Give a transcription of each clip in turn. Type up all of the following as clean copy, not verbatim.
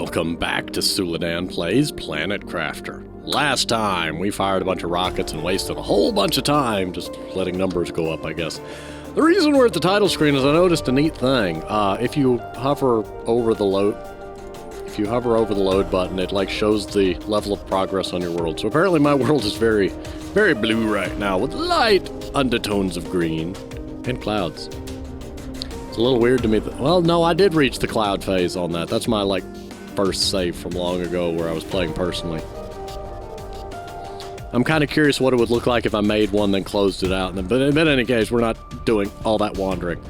Welcome back to Suladan Plays Planet Crafter. Last time, we fired a bunch of rockets and wasted a whole bunch of time just letting numbers go up, I guess. The reason we're at the title screen is I noticed a neat thing. If you hover over the load button, it like shows the level of progress on your world. So apparently my world is very, very blue right now with light undertones of green and clouds. It's a little weird to me. Well, no, I did reach the cloud phase on that. That's my like first save from long ago where I was playing personally. I'm kind of curious what it would look like if I made one, then closed it out. But in any case, we're not doing all that wandering.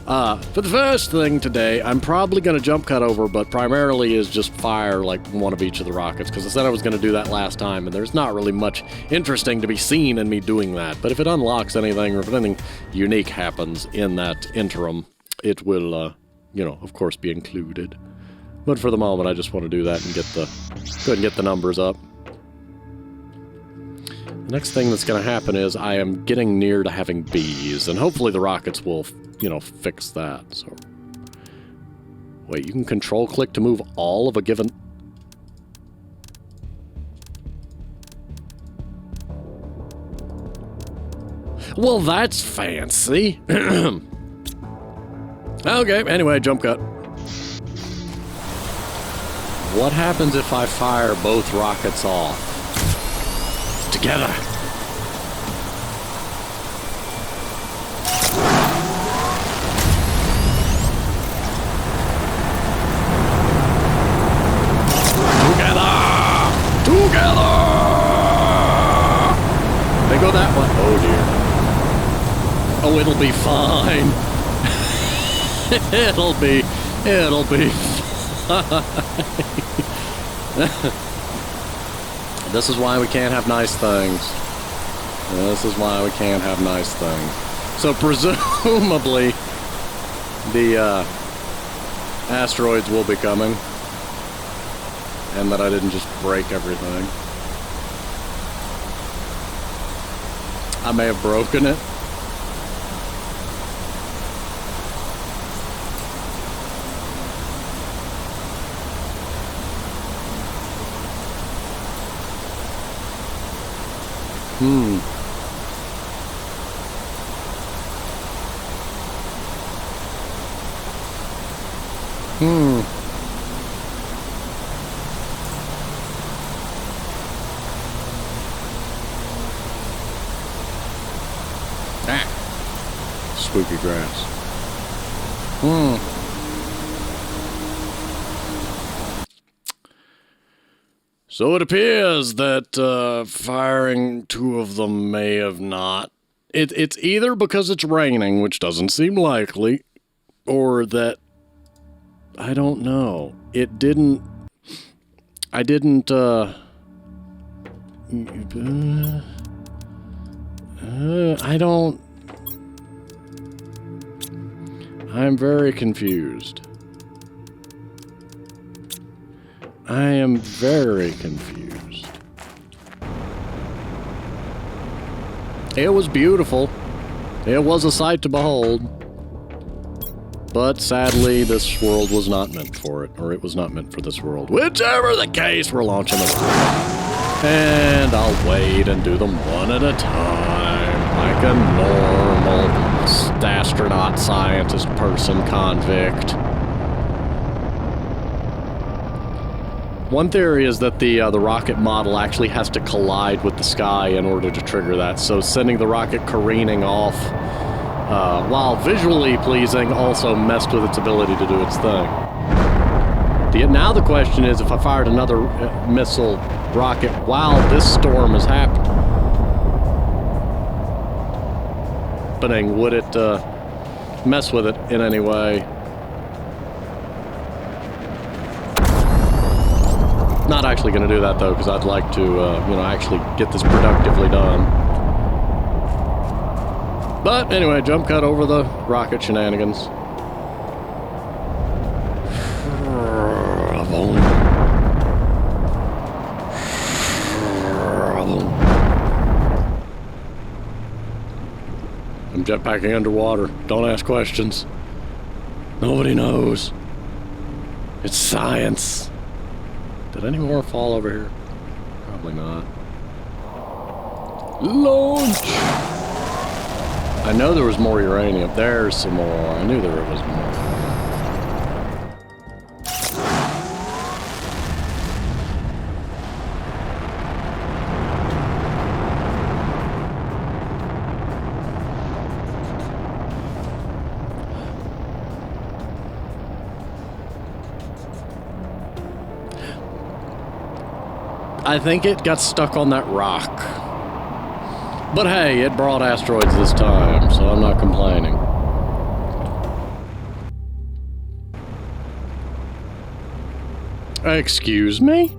For the first thing today, I'm probably going to jump cut over, but primarily is just fire like one of each of the rockets, because I said I was going to do that last time, and there's not really much interesting to be seen in me doing that. But if it unlocks anything, or if anything unique happens in that interim, it will, you know, of course, be included. But for the moment, I just want to do that and go ahead and get the numbers up. The next thing that's going to happen is I am getting near to having bees, and hopefully the rockets will, you know, fix that. So, wait, you can control click to move all of a given... Well, that's fancy. Okay, anyway, jump cut. What happens if I fire both rockets off together? Together! They go that way. Oh dear. Oh, it'll be fine. It'll be fine. This is why we can't have nice things. This is why we can't have nice things. So presumably, the asteroids will be coming. And that I didn't just break everything. I may have broken it. Spooky grass. So it appears that firing two of them may have not. It's either because it's raining, which doesn't seem likely, or that I don't know. It didn't. I didn't. I don't. I'm very confused. I am very confused. It was beautiful. It was a sight to behold. But sadly, this world was not meant for it. Or it was not meant for this world. Whichever the case, we're launching a rocket. And I'll wait and do them one at a time. Like a normal astronaut, scientist, person, convict. One theory is that the rocket model actually has to collide with the sky in order to trigger that, so sending the rocket careening off, while visually pleasing, also messed with its ability to do its thing. Now the question is, if I fired another missile rocket while this storm is happening, would it mess with it in any way? Not actually going to do that though, because I'd like to, you know, actually get this productively done. But anyway, jump cut over the rocket shenanigans. I'm jetpacking underwater. Don't ask questions. Nobody knows. It's science. Did any more fall over here? Probably not. Launch! I know there was more uranium. There's some more. I knew there was more. I think it got stuck on that rock. But hey, it brought asteroids this time, so I'm not complaining. Excuse me?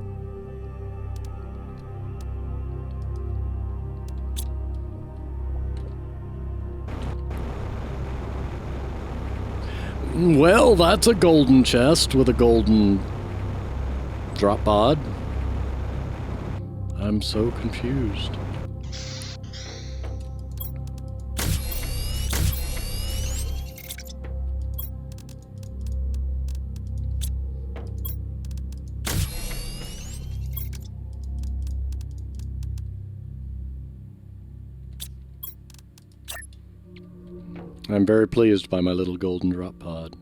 Well, that's a golden chest with a golden drop pod. I'm so confused. I'm very pleased by my little golden drop pod.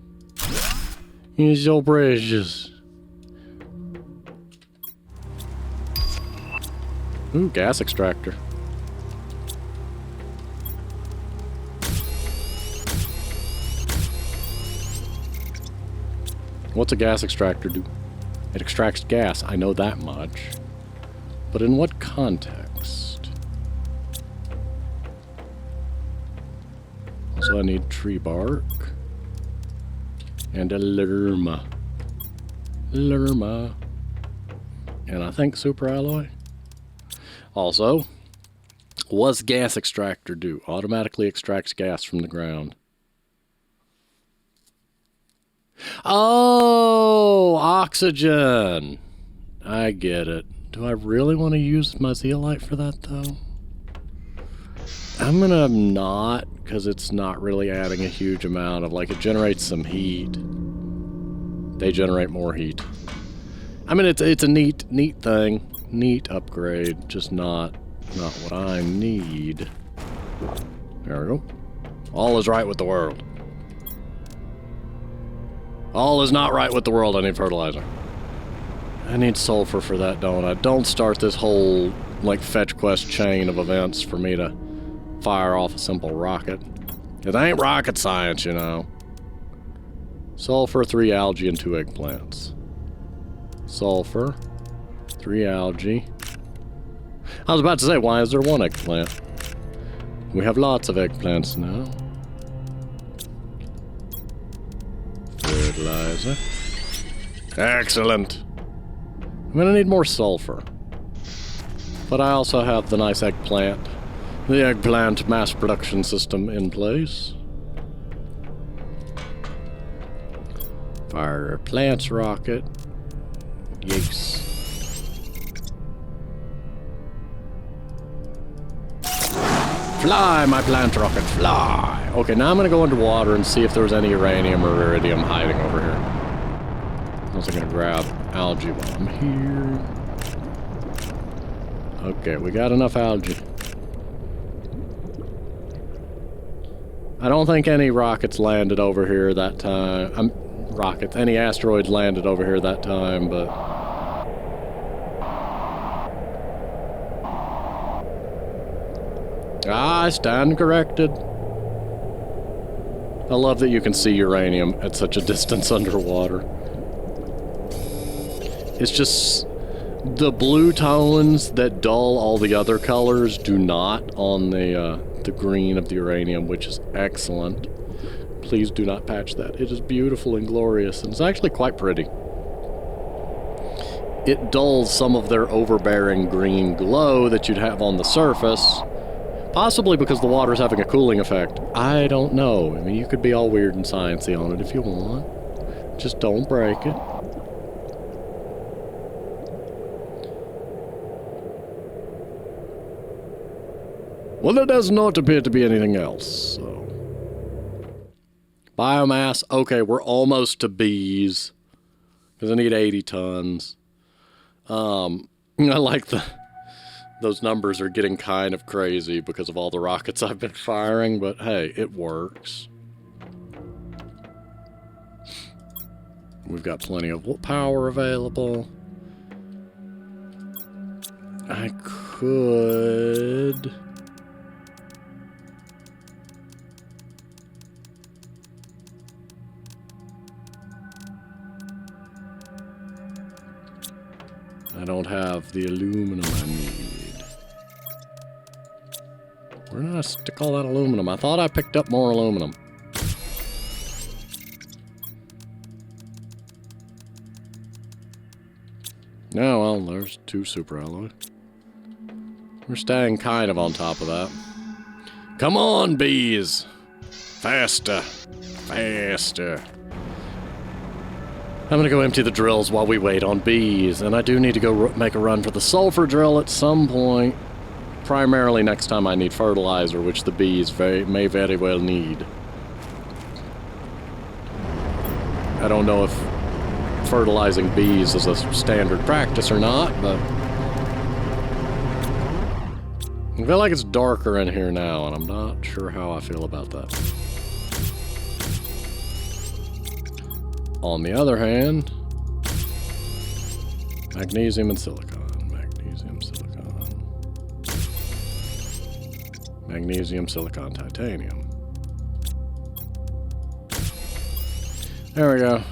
He's so precious. Ooh, gas extractor. What's a gas extractor do? It extracts gas, I know that much. But in what context? So I need tree bark. And a lerma. Lerma. And I think super alloy. Also, what's gas extractor do? Automatically extracts gas from the ground. Oh, oxygen. I get it. Do I really want to use my zeolite for that, though? I'm gonna not, because it's not really adding a huge amount of, like, it generates some heat. They generate more heat. I mean, it's a neat thing. Neat upgrade, just not what I need. There we go. All is right with the world. All is not right with the world. I need fertilizer. I need sulfur for that, don't I? Don't start this whole, like, fetch quest chain of events for me to fire off a simple rocket. It ain't rocket science, you know. Sulfur, 3 algae, and 2 eggplants. Sulfur. 3 algae. I was about to say, why is there 1 eggplant? We have lots of eggplants now. Fertilizer. Excellent. I'm gonna need more sulfur. But I also have the nice eggplant. The eggplant mass production system in place. Fire plants rocket. Yes. Fly, my plant rocket, fly! Okay, now I'm gonna go underwater and see if there's any uranium or iridium hiding over here. I'm also gonna grab algae while I'm here. Okay, we got enough algae. I don't think any rockets landed over here that time. Any asteroids landed over here that time, but... I stand corrected. I love that you can see uranium at such a distance underwater. It's just the blue tones that dull all the other colors do not on the green of the uranium, which is excellent. Please do not patch that. It is beautiful and glorious, and it's actually quite pretty. It dulls some of their overbearing green glow that you'd have on the surface. Possibly because the water's having a cooling effect. I don't know. I mean, you could be all weird and sciencey on it if you want. Just don't break it. Well, there does not appear to be anything else, so... Biomass. Okay, we're almost to bees. Because I need 80 tons. I like those numbers are getting kind of crazy because of all the rockets I've been firing, but hey, it works. We've got plenty of power available. I could... I don't have the aluminum I need. Where did I stick all that aluminum? I thought I picked up more aluminum. No, well, there's 2 super alloy. We're staying kind of on top of that. Come on, bees! Faster! Faster! I'm gonna go empty the drills while we wait on bees, and I do need to go make a run for the sulfur drill at some point. Primarily next time I need fertilizer, which the bees may very well need. I don't know if fertilizing bees is a standard practice or not, but I feel like it's darker in here now, and I'm not sure how I feel about that. On the other hand, magnesium and silicon, magnesium, silicon, magnesium, silicon, titanium. There we go.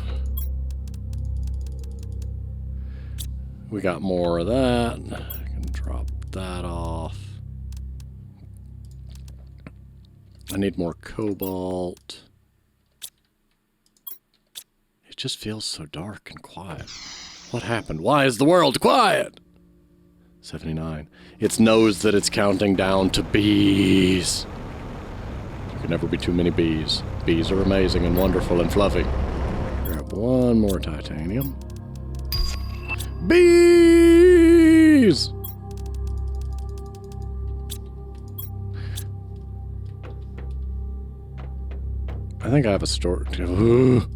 We got more of that. I can drop that off. I need more cobalt. It just feels so dark and quiet. What happened? Why is the world quiet? 79. It knows that it's counting down to bees. There can never be too many bees. Bees are amazing and wonderful and fluffy. Grab one more titanium. Bees! I think I have a store. I'm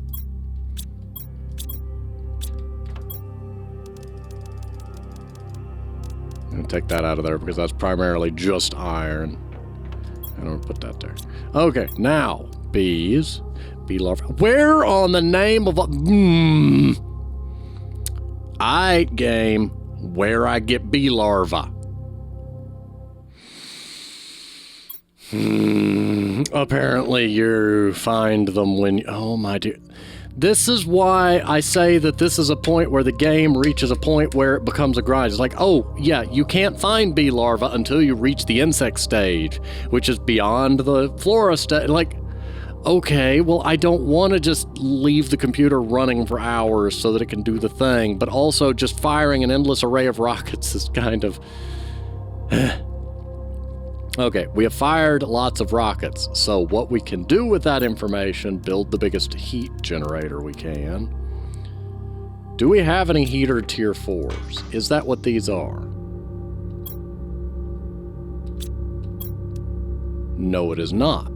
gonna take that out of there because that's primarily just iron. I don't put that there. Okay, now bees, bee larvae. Where on the name of a Aight game where I get bee larvae? Apparently you find them when you, oh my dear. This is why I say that this is a point where the game reaches a point where it becomes a grind. It's like, oh, yeah, you can't find bee larvae until you reach the insect stage, which is beyond the flora stage. Like, okay, well, I don't want to just leave the computer running for hours so that it can do the thing, but also just firing an endless array of rockets is kind of... Okay, we have fired lots of rockets, so what we can do with that information, build the biggest heat generator we can. Do we have any heater tier 4s? Is that what these are? No, it is not.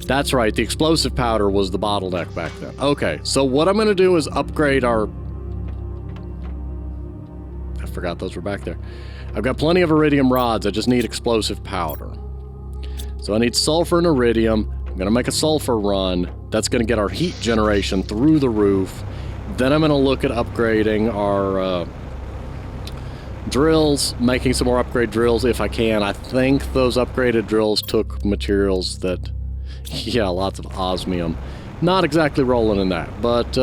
That's right, the explosive powder was the bottleneck back then. Okay, so what I'm going to do is upgrade our... I forgot those were back there. I've got plenty of iridium rods, I just need explosive powder. So I need sulfur and iridium. I'm going to make a sulfur run. That's going to get our heat generation through the roof. Then I'm going to look at upgrading our drills, making some more upgrade drills if I can. I think those upgraded drills took materials that... Yeah, lots of osmium. Not exactly rolling in that, but...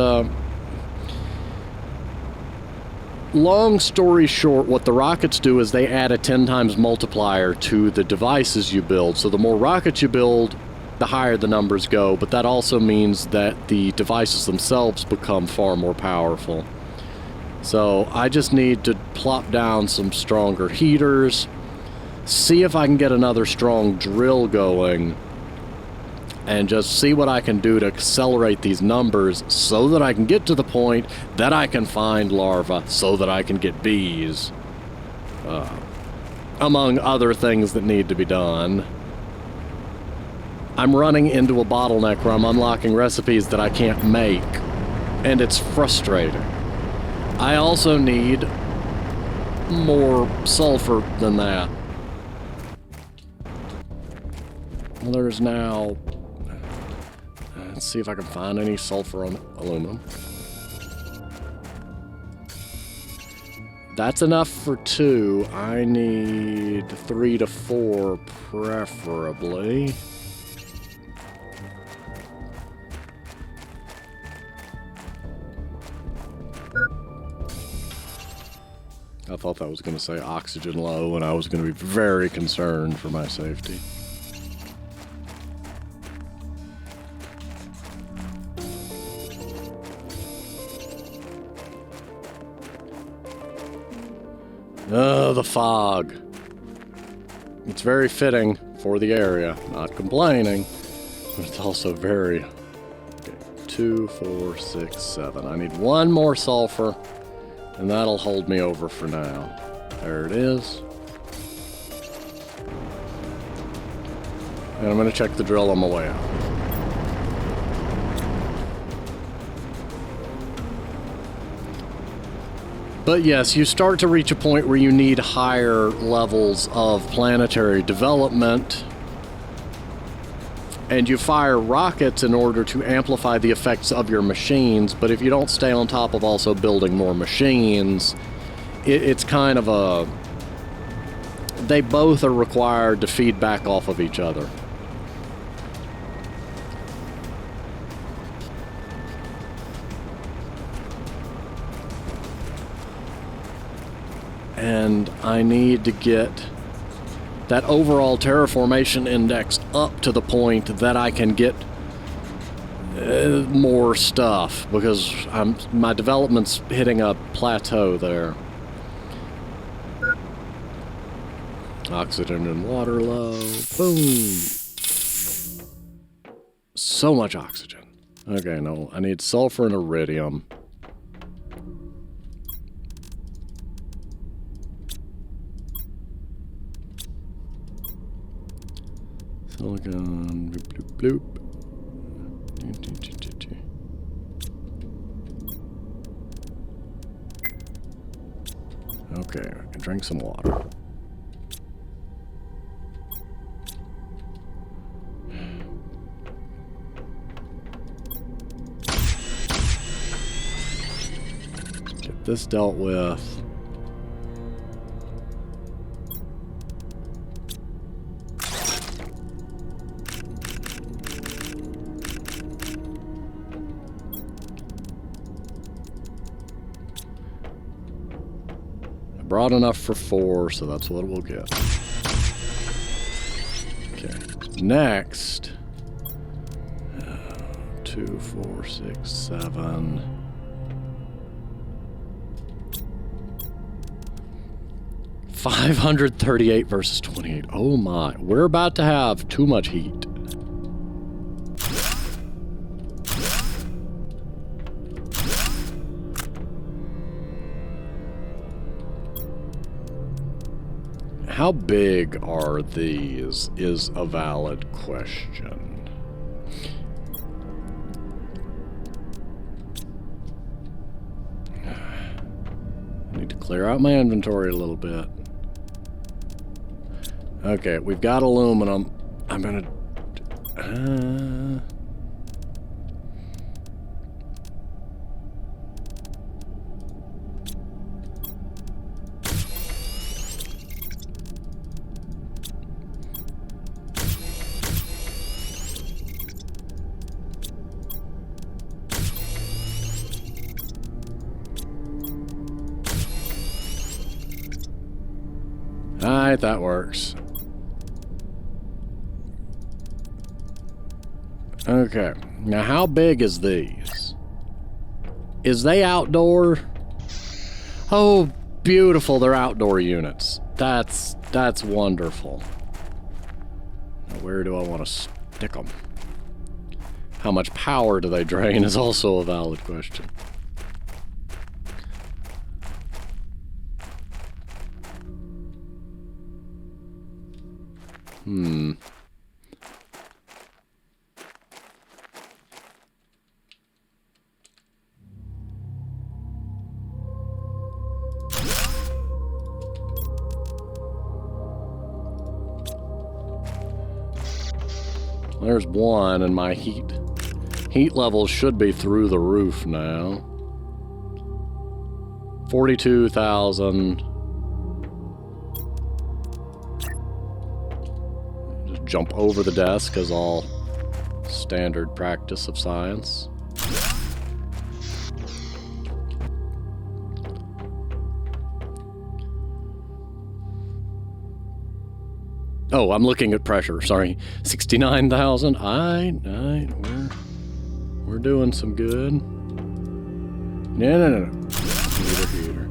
long story short, what the rockets do is they add a 10 times multiplier to the devices you build. So the more rockets you build, the higher the numbers go, but that also means that the devices themselves become far more powerful. So I just need to plop down some stronger heaters, see if I can get another strong drill going, and just see what I can do to accelerate these numbers so that I can get to the point that I can find larvae, so that I can get bees. Among other things that need to be done. I'm running into a bottleneck where I'm unlocking recipes that I can't make, and it's frustrating. I also need more sulfur than that. Well, there's now... let's see if I can find any sulfur on aluminum. That's enough for 2. I need 3 to 4, preferably. I thought that was going to say oxygen low, and I was going to be very concerned for my safety. Oh, the fog. It's very fitting for the area. Not complaining, but it's also very... Okay, 2, 4, 6, 7. I need 1 more sulfur, and that'll hold me over for now. There it is. And I'm going to check the drill on my way out. But yes, you start to reach a point where you need higher levels of planetary development, and you fire rockets in order to amplify the effects of your machines, but if you don't stay on top of also building more machines, it's kind of a... they both are required to feed back off of each other. And I need to get that overall terraformation index up to the point that I can get more stuff, because my development's hitting a plateau there. Oxygen and water low. Boom. So much oxygen. Okay, no, I need sulfur and iridium. Silicon, bloop, bloop, bloop. Okay, I can drink some water. Get this dealt with. Brought enough for 4, so that's what we'll get. Okay, next. 2, 4, 6, 7. $538 versus 28. Oh my, we're about to have too much heat. How big are these is a valid question. I need to clear out my inventory a little bit. Okay, we've got aluminum. I'm gonna... Alright, that works. Okay, now how big is these? Is they outdoor? Oh, beautiful, they're outdoor units. That's wonderful. Now where do I want to stick them? How much power do they drain is also a valid question. There's one, and my heat levels should be through the roof now. 42,000. Just jump over the desk as all standard practice of science. Oh, I'm looking at pressure. Sorry, 69,000. We're doing some good. No. Heater.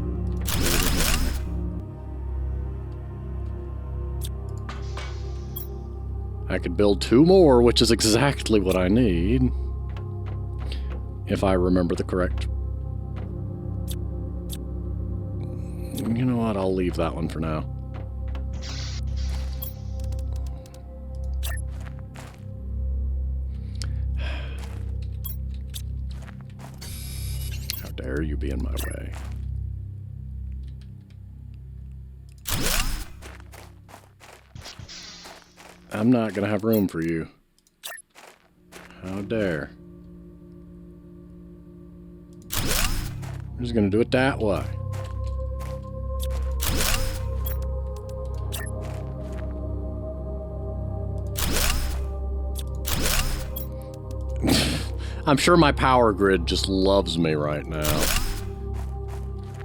I could build 2 more, which is exactly what I need. If I remember the correct. You know what? I'll leave that one for now. How dare you be in my way? I'm not gonna have room for you. How dare. I'm just gonna do it that way. I'm sure my power grid just loves me right now.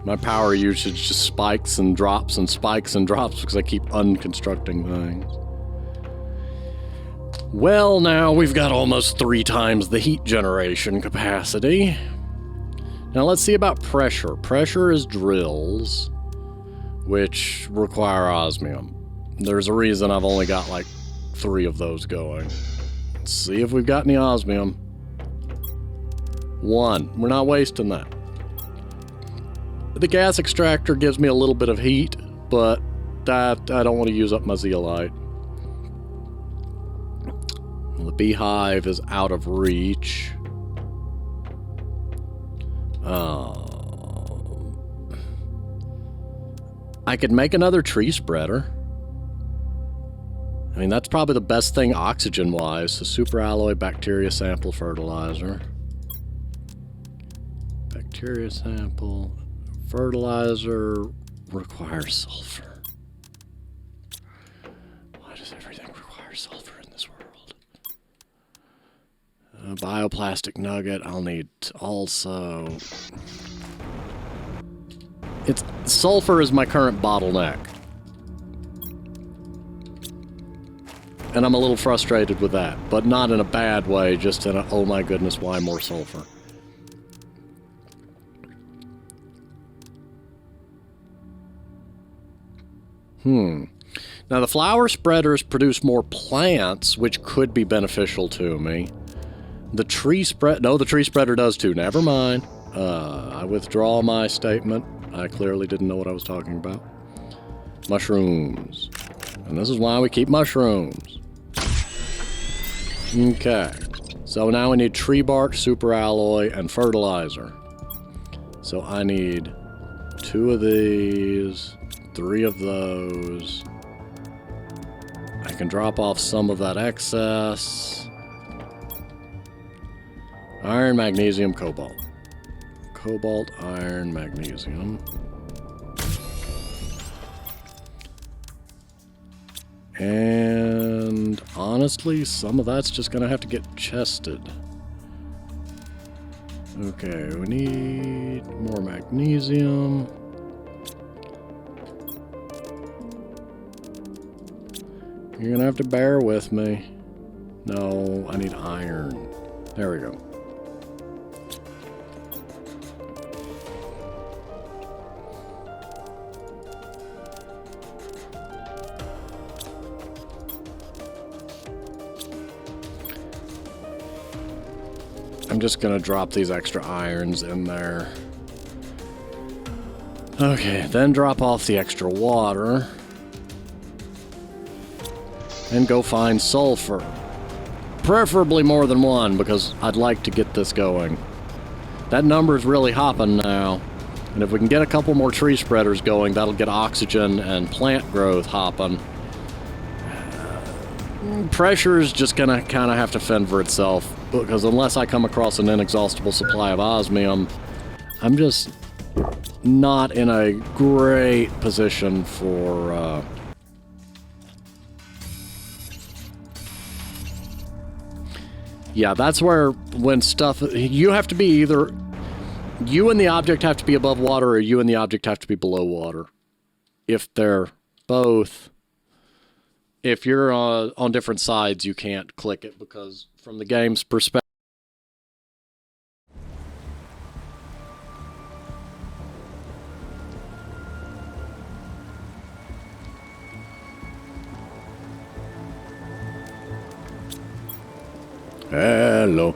My power usage just spikes and drops and spikes and drops because I keep unconstructing things. Well, now we've got almost 3 times the heat generation capacity. Now let's see about pressure. Pressure is drills, which require osmium. There's a reason I've only got like 3 of those going. Let's see if we've got any osmium. 1. We're not wasting that. The gas extractor gives me a little bit of heat, but that I don't want to use up my zeolite. The beehive is out of reach. I could make another tree spreader. I mean, that's probably the best thing oxygen-wise. So superalloy, bacteria sample, fertilizer. Bacteria sample, fertilizer requires sulfur. Why does everything require sulfur in this world? Bioplastic nugget, I'll need also. Sulfur is my current bottleneck. And I'm a little frustrated with that, but not in a bad way, just in a, oh my goodness, why more sulfur? Now the flower spreaders produce more plants, which could be beneficial to me. The tree spreader does too. Never mind. I withdraw my statement. I clearly didn't know what I was talking about. Mushrooms. And this is why we keep mushrooms. Okay. So now we need tree bark, superalloy, and fertilizer. So I need 2 of these, 3 of those. I can drop off some of that excess. Iron, magnesium, cobalt. Cobalt, iron, magnesium. And honestly, some of that's just gonna have to get chested. Okay, we need more magnesium. You're gonna have to bear with me. No, I need iron. There we go. I'm just gonna drop these extra irons in there. Okay, then drop off the extra water. And go find sulfur. Preferably more than 1, because I'd like to get this going. That number's really hopping now. And if we can get a couple more tree spreaders going, that'll get oxygen and plant growth hopping. Pressure is just gonna kind of have to fend for itself, because unless I come across an inexhaustible supply of osmium, I'm just not in a great position for, yeah, that's where, when stuff, you have to be either, you and the object have to be above water, or you and the object have to be below water. If they're both, if you're on different sides, you can't click it, because from the game's perspective, hello.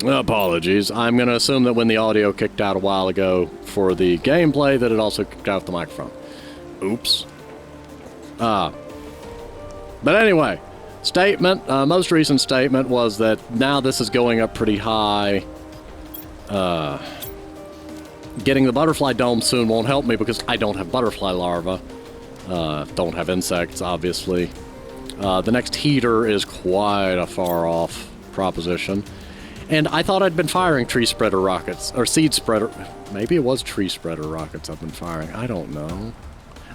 Apologies. I'm going to assume that when the audio kicked out a while ago for the gameplay, that it also kicked out the microphone. Oops. But anyway, statement, most recent statement was that now this is going up pretty high. Getting the butterfly dome soon won't help me because I don't have butterfly larvae. Don't have insects, obviously. The next heater is quite a far off proposition. And I thought I'd been firing tree spreader rockets, or seed spreader, maybe it was tree spreader rockets I've been firing, I don't know.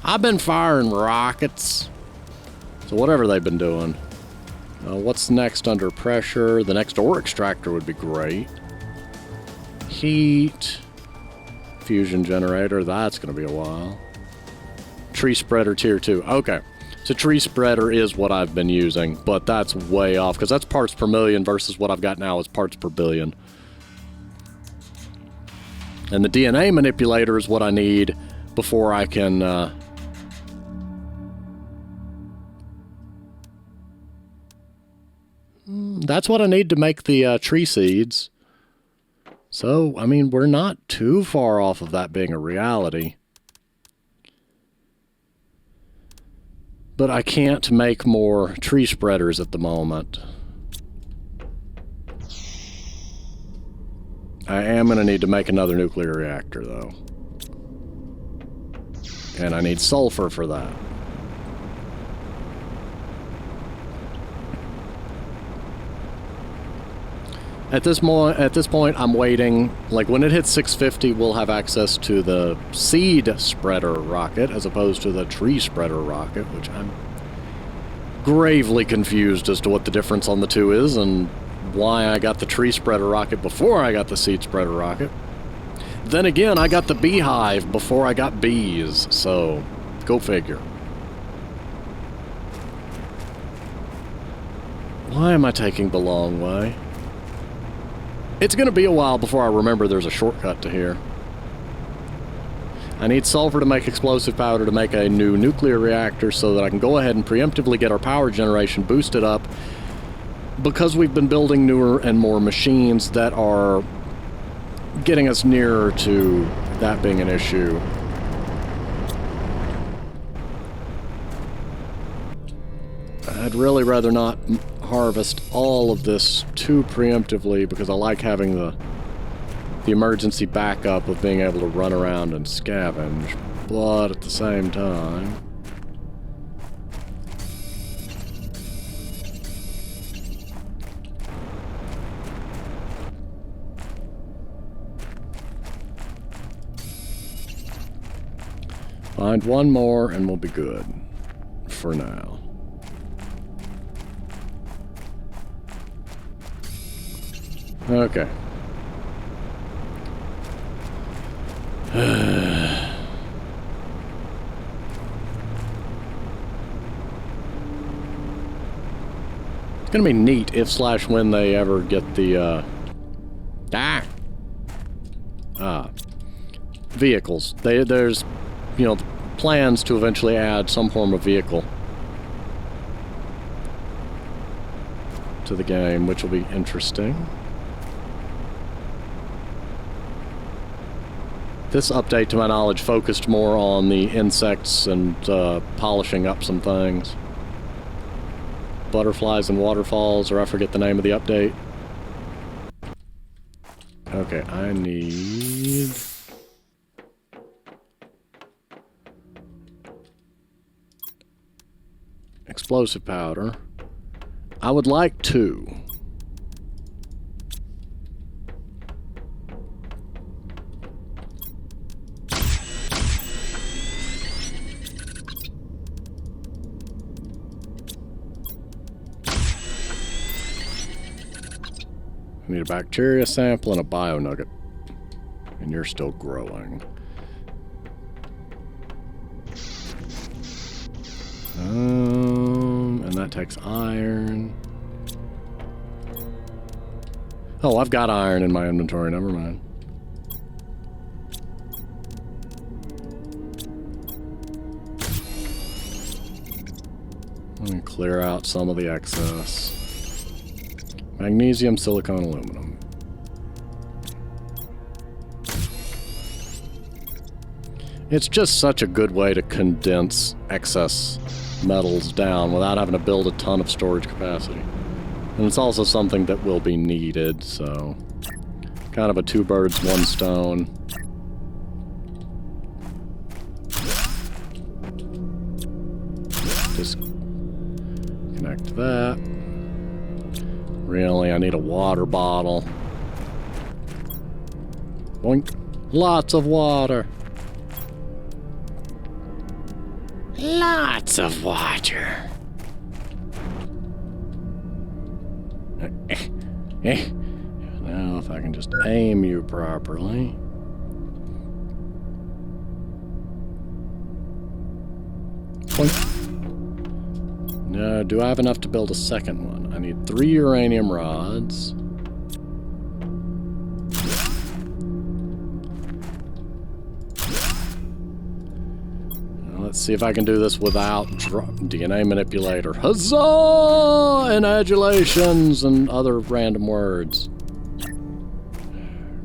I've been firing rockets. So whatever they've been doing. What's next under pressure? The next ore extractor would be great. Heat. Fusion generator, that's going to be a while. Tree spreader tier 2, okay. So tree spreader is what I've been using, but that's way off, because that's parts per million versus what I've got now is parts per billion. And the DNA manipulator is what I need before I can... that's what I need to make the tree seeds. So, I mean, we're not too far off of that being a reality. But I can't make more tree spreaders at the moment. I am going to need to make another nuclear reactor, though. And I need sulfur for that. At this point, I'm waiting. Like, when it hits 650, we'll have access to the seed spreader rocket as opposed to the tree spreader rocket, which I'm gravely confused as to what the difference on the two is and why I got the tree spreader rocket before I got the seed spreader rocket. Then again, I got the beehive before I got bees, so go figure. Why am I taking the long way? It's going to be a while before I remember there's a shortcut to here. I need sulfur to make explosive powder to make a new nuclear reactor so that I can go ahead and preemptively get our power generation boosted up, because we've been building newer and more machines that are getting us nearer to that being an issue. I'd really rather not harvest all of this too preemptively, because I like having the emergency backup of being able to run around and scavenge, but at the same time... Find one more and we'll be good. For now. Okay. It's gonna be neat if/when they ever get the vehicles. There's, you know, plans to eventually add some form of vehicle to the game, which will be interesting. This update, to my knowledge, focused more on the insects and polishing up some things. Butterflies and waterfalls, or I forget the name of the update. Okay, I need... explosive powder. I would like 2. I need a bacteria sample and a bio nugget. And you're still growing. And that takes iron. Oh, I've got iron in my inventory, never mind. Let me clear out some of the excess. Magnesium, silicon, aluminum. It's just such a good way to condense excess metals down without having to build a ton of storage capacity. And it's also something that will be needed, so kind of a 2 birds, 1 stone. Disconnect that. Really, I need a water bottle. Boink. Lots of water. Lots of water. Now, if I can just aim you properly. Boink. No, do I have enough to build a second one? I need 3 uranium rods. Let's see if I can do this without DNA manipulator. Huzzah! And adulations and other random words.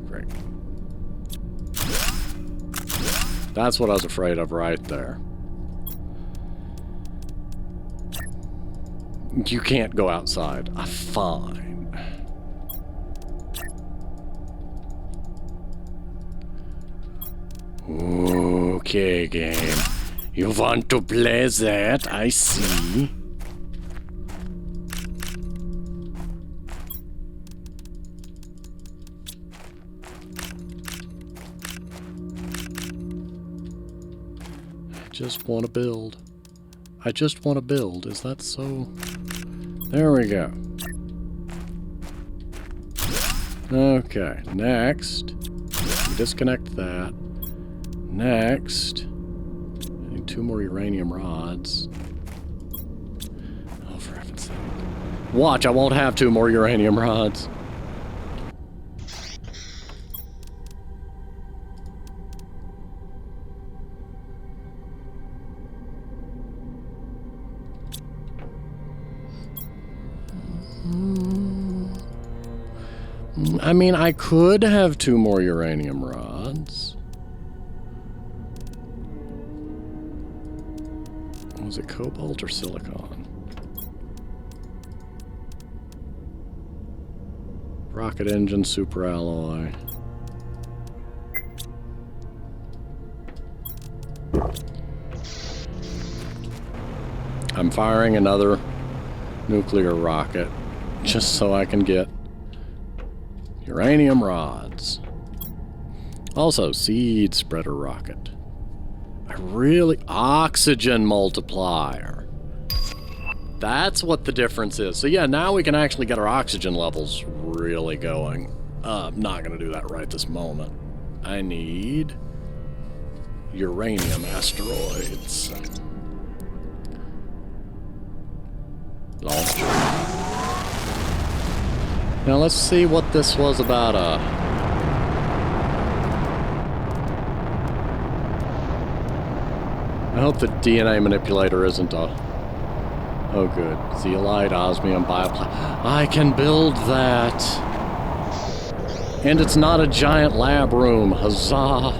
Great. That's what I was afraid of right there. You can't go outside. Fine. Okay, game. You want to play that? I see. I just want to build. I just want to build. Is that so? There we go. Okay, next. Disconnect that. Next. I need 2 more uranium rods. Oh, for heaven's sake. Watch, I won't have 2 more uranium rods. I mean, I could have 2 more uranium rods. Was it cobalt or silicon? Rocket engine, superalloy. I'm firing another nuclear rocket just so I can get uranium rods. Also, seed spreader rocket. Oxygen multiplier. That's what the difference is. So yeah, now we can actually get our oxygen levels really going. I'm not gonna do that right this moment. I need uranium asteroids. Launcher. Now let's see what this was about. I hope the DNA manipulator isn't a... Oh good. Zeolite, osmium, bioplastic. I can build that! And it's not a giant lab room. Huzzah!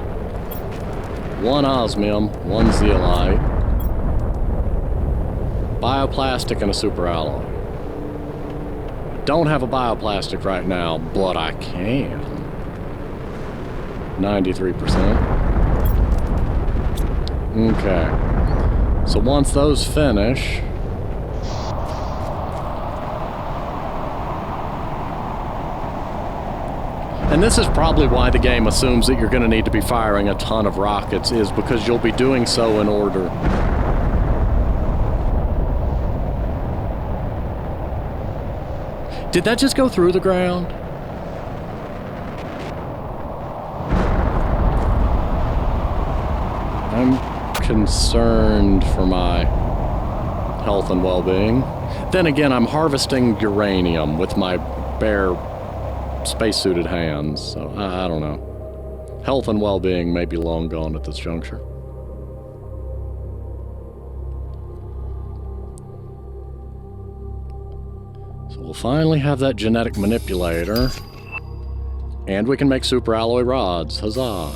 1 osmium, 1 zeolite. Bioplastic and a superalloy. Don't have a bioplastic right now, but I can. 93%. Okay. So once those finish, And this is probably why the game assumes that you're going to need to be firing a ton of rockets, is because you'll be doing so in order. Did that just go through the ground? I'm concerned for my health and well-being. Then again, I'm harvesting uranium with my bare spacesuited hands, so I don't know. Health and well-being may be long gone at this juncture. So we'll finally have that genetic manipulator, and we can make super alloy rods. Huzzah!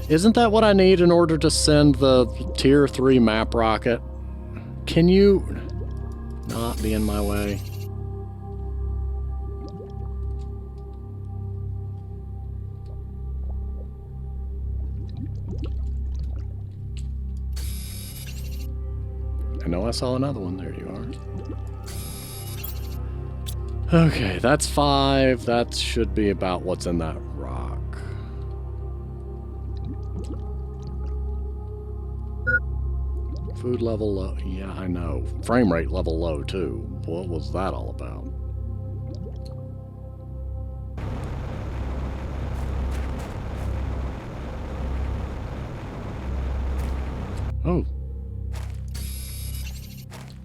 Isn't that what I need in order to send the Tier 3 map rocket? Can you not be in my way? I know I saw another one. There you are. Okay, that's 5. That should be about what's in that rock. Food level low. Yeah, I know. Frame rate level low, too. What was that all about? Oh.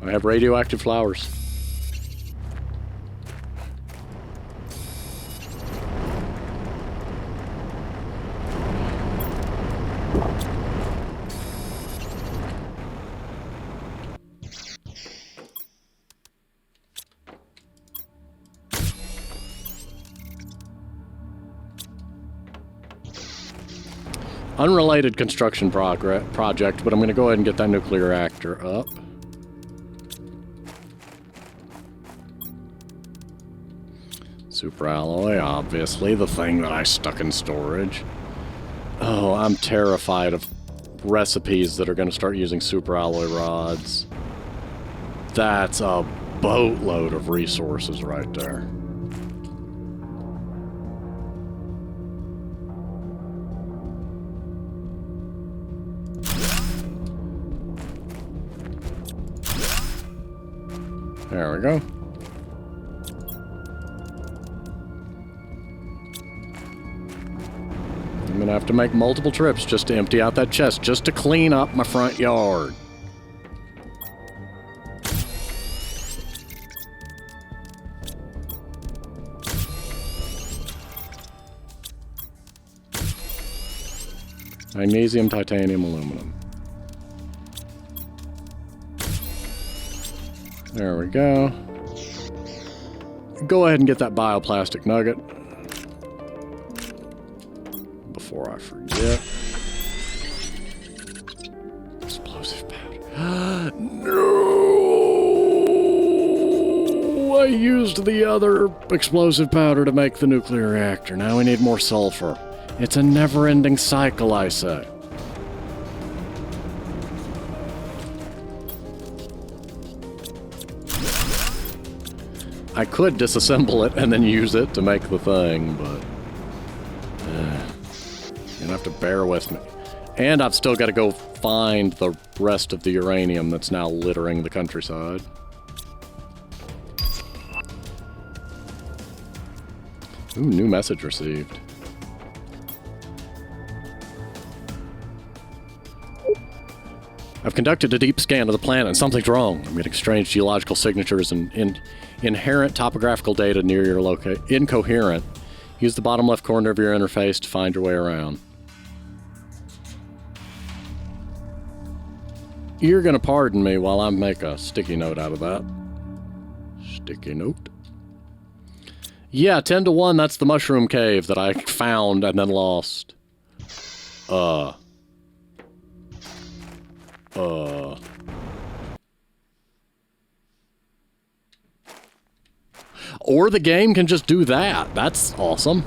I have radioactive flowers. Unrelated construction project, but I'm going to go ahead and get that nuclear reactor up. Super alloy, obviously, the thing that I stuck in storage. Oh, I'm terrified of recipes that are going to start using super alloy rods. That's a boatload of resources right there. There we go. I'm gonna have to make multiple trips just to empty out that chest, just to clean up my front yard. Magnesium, titanium, aluminum. There we go. Go ahead and get that bioplastic nugget before I forget. Explosive powder. No! I used the other explosive powder to make the nuclear reactor. Now we need more sulfur. It's a never-ending cycle, I say. I could disassemble it and then use it to make the thing, but you're gonna have to bear with me. And I've still got to go find the rest of the uranium that's now littering the countryside. Ooh, new message received. I've conducted a deep scan of the planet and something's wrong. I'm getting strange geological signatures and inherent topographical data near your location. Incoherent. Use the bottom left corner of your interface to find your way around. You're gonna pardon me while I make a sticky note out of that. Sticky note. Yeah, 10 to 1, that's the mushroom cave that I found and then lost. Or the game can just do that. That's awesome.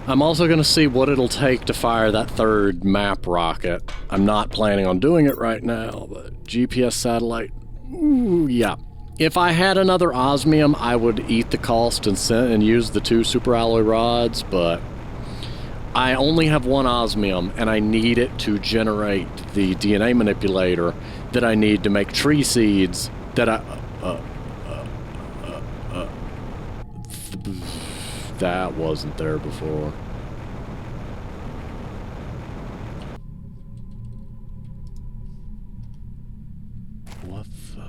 I'm also going to see what it'll take to fire that third map rocket. I'm not planning on doing it right now, but GPS satellite. Ooh, yeah. If I had another osmium, I would eat the cost and use the 2 super alloy rods, but I only have 1 osmium, and I need it to generate the DNA manipulator that I need to make tree seeds that that wasn't there before. What the?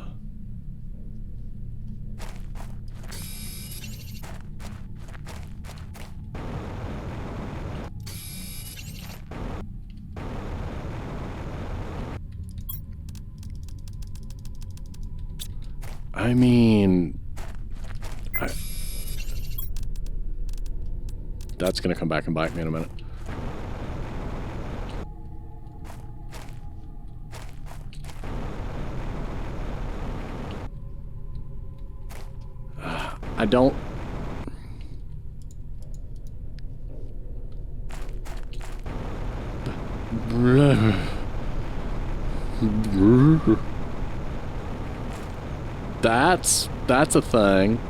I mean, that's gonna come back and bite me in a minute. I don't... That's a thing.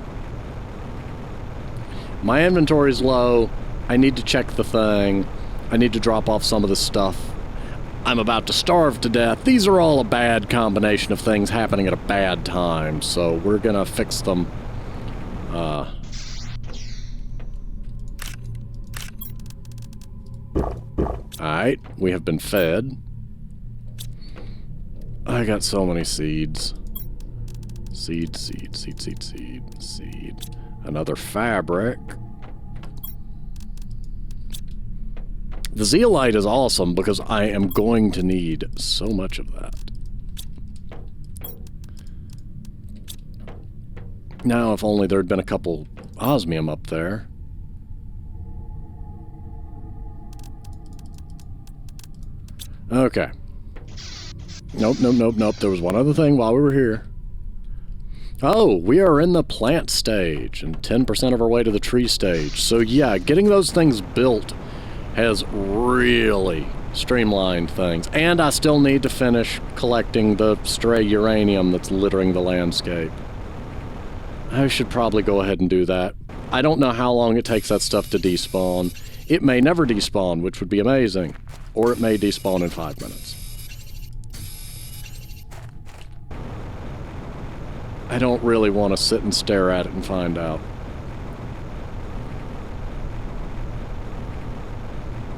My inventory's low. I need to check the thing. I need to drop off some of this stuff. I'm about to starve to death. These are all a bad combination of things happening at a bad time, so we're gonna fix them. Alright, we have been fed. I got so many seeds. Seed. Another fabric. The zeolite is awesome because I am going to need so much of that. Now, if only there had been a couple osmium up there. Okay. Nope. There was one other thing while we were here. Oh, we are in the plant stage and 10% of our way to the tree stage. So yeah, getting those things built has really streamlined things. And I still need to finish collecting the stray uranium that's littering the landscape. I should probably go ahead and do that. I don't know how long it takes that stuff to despawn. It may never despawn, which would be amazing. Or it may despawn in 5 minutes. I don't really want to sit and stare at it and find out.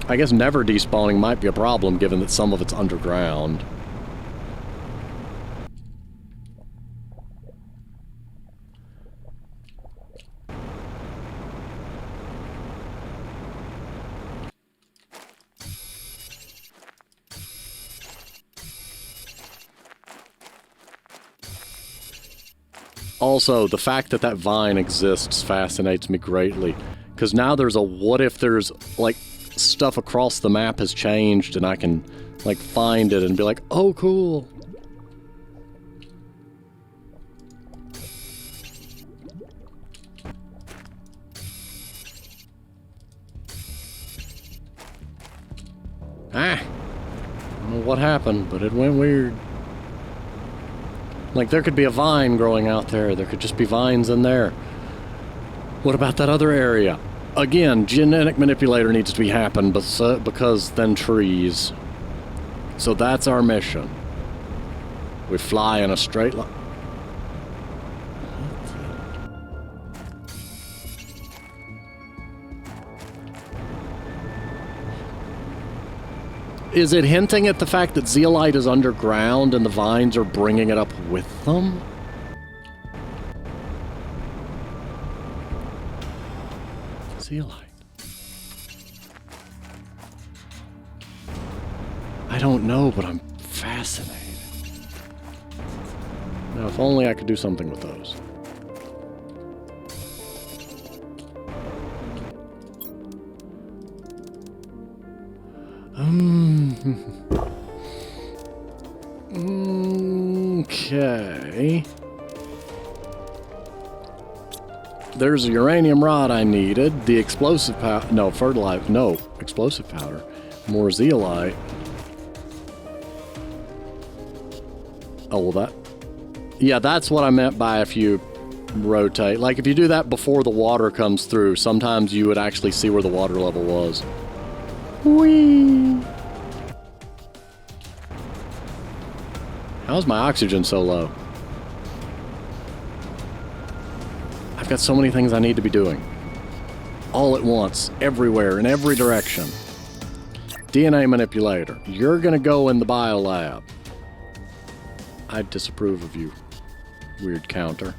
I guess never despawning might be a problem given that some of it's underground. Also, the fact that that vine exists fascinates me greatly. Because now there's a what if there's, like, stuff across the map has changed and I can, like, find it and be like, oh, cool. I don't know what happened, but it went weird. Like, there could be a vine growing out there. There could just be vines in there. What about that other area? Again, genetic manipulator needs to be happen because then trees. So that's our mission. We fly in a straight line. Is it hinting at the fact that zeolite is underground and the vines are bringing it up with them? Zeolite. I don't know, but I'm fascinated. Now, if only I could do something with those. Okay. There's a uranium rod I needed. The explosive powder. No, fertilizer. No, explosive powder. More zeolite. Oh, well, that. Yeah, that's what I meant by if you rotate. Like, if you do that before the water comes through, sometimes you would actually see where the water level was. Whee! How's my oxygen so low? I've got so many things I need to be doing. All at once, everywhere, in every direction. DNA manipulator. You're gonna go in the biolab. I disapprove of you, weird counter.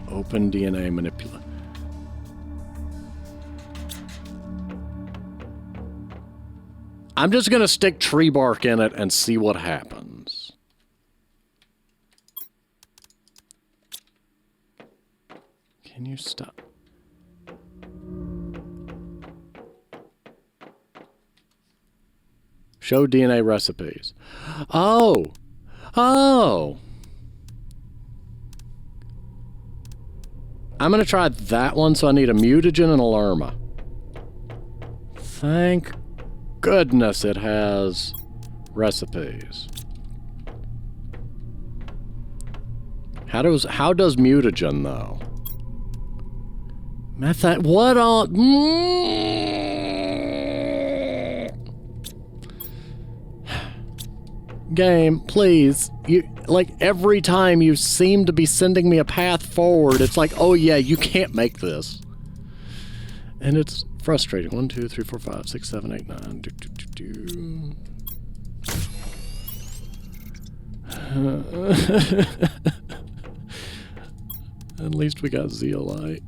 Open DNA manipulator. I'm just gonna stick tree bark in it and see what happens. Can you stop? Show DNA recipes. Oh! Oh! I'm gonna try that one, so I need a mutagen and a lerma. Thank goodness it has recipes. How does mutagen though? Methane. What on? Game, please. You like every time you seem to be sending me a path forward. It's like, oh yeah, you can't make this, and it's frustrating. 1, 2, 3, 4, 5, 6, 7, 8, 9. At least we got zeolite.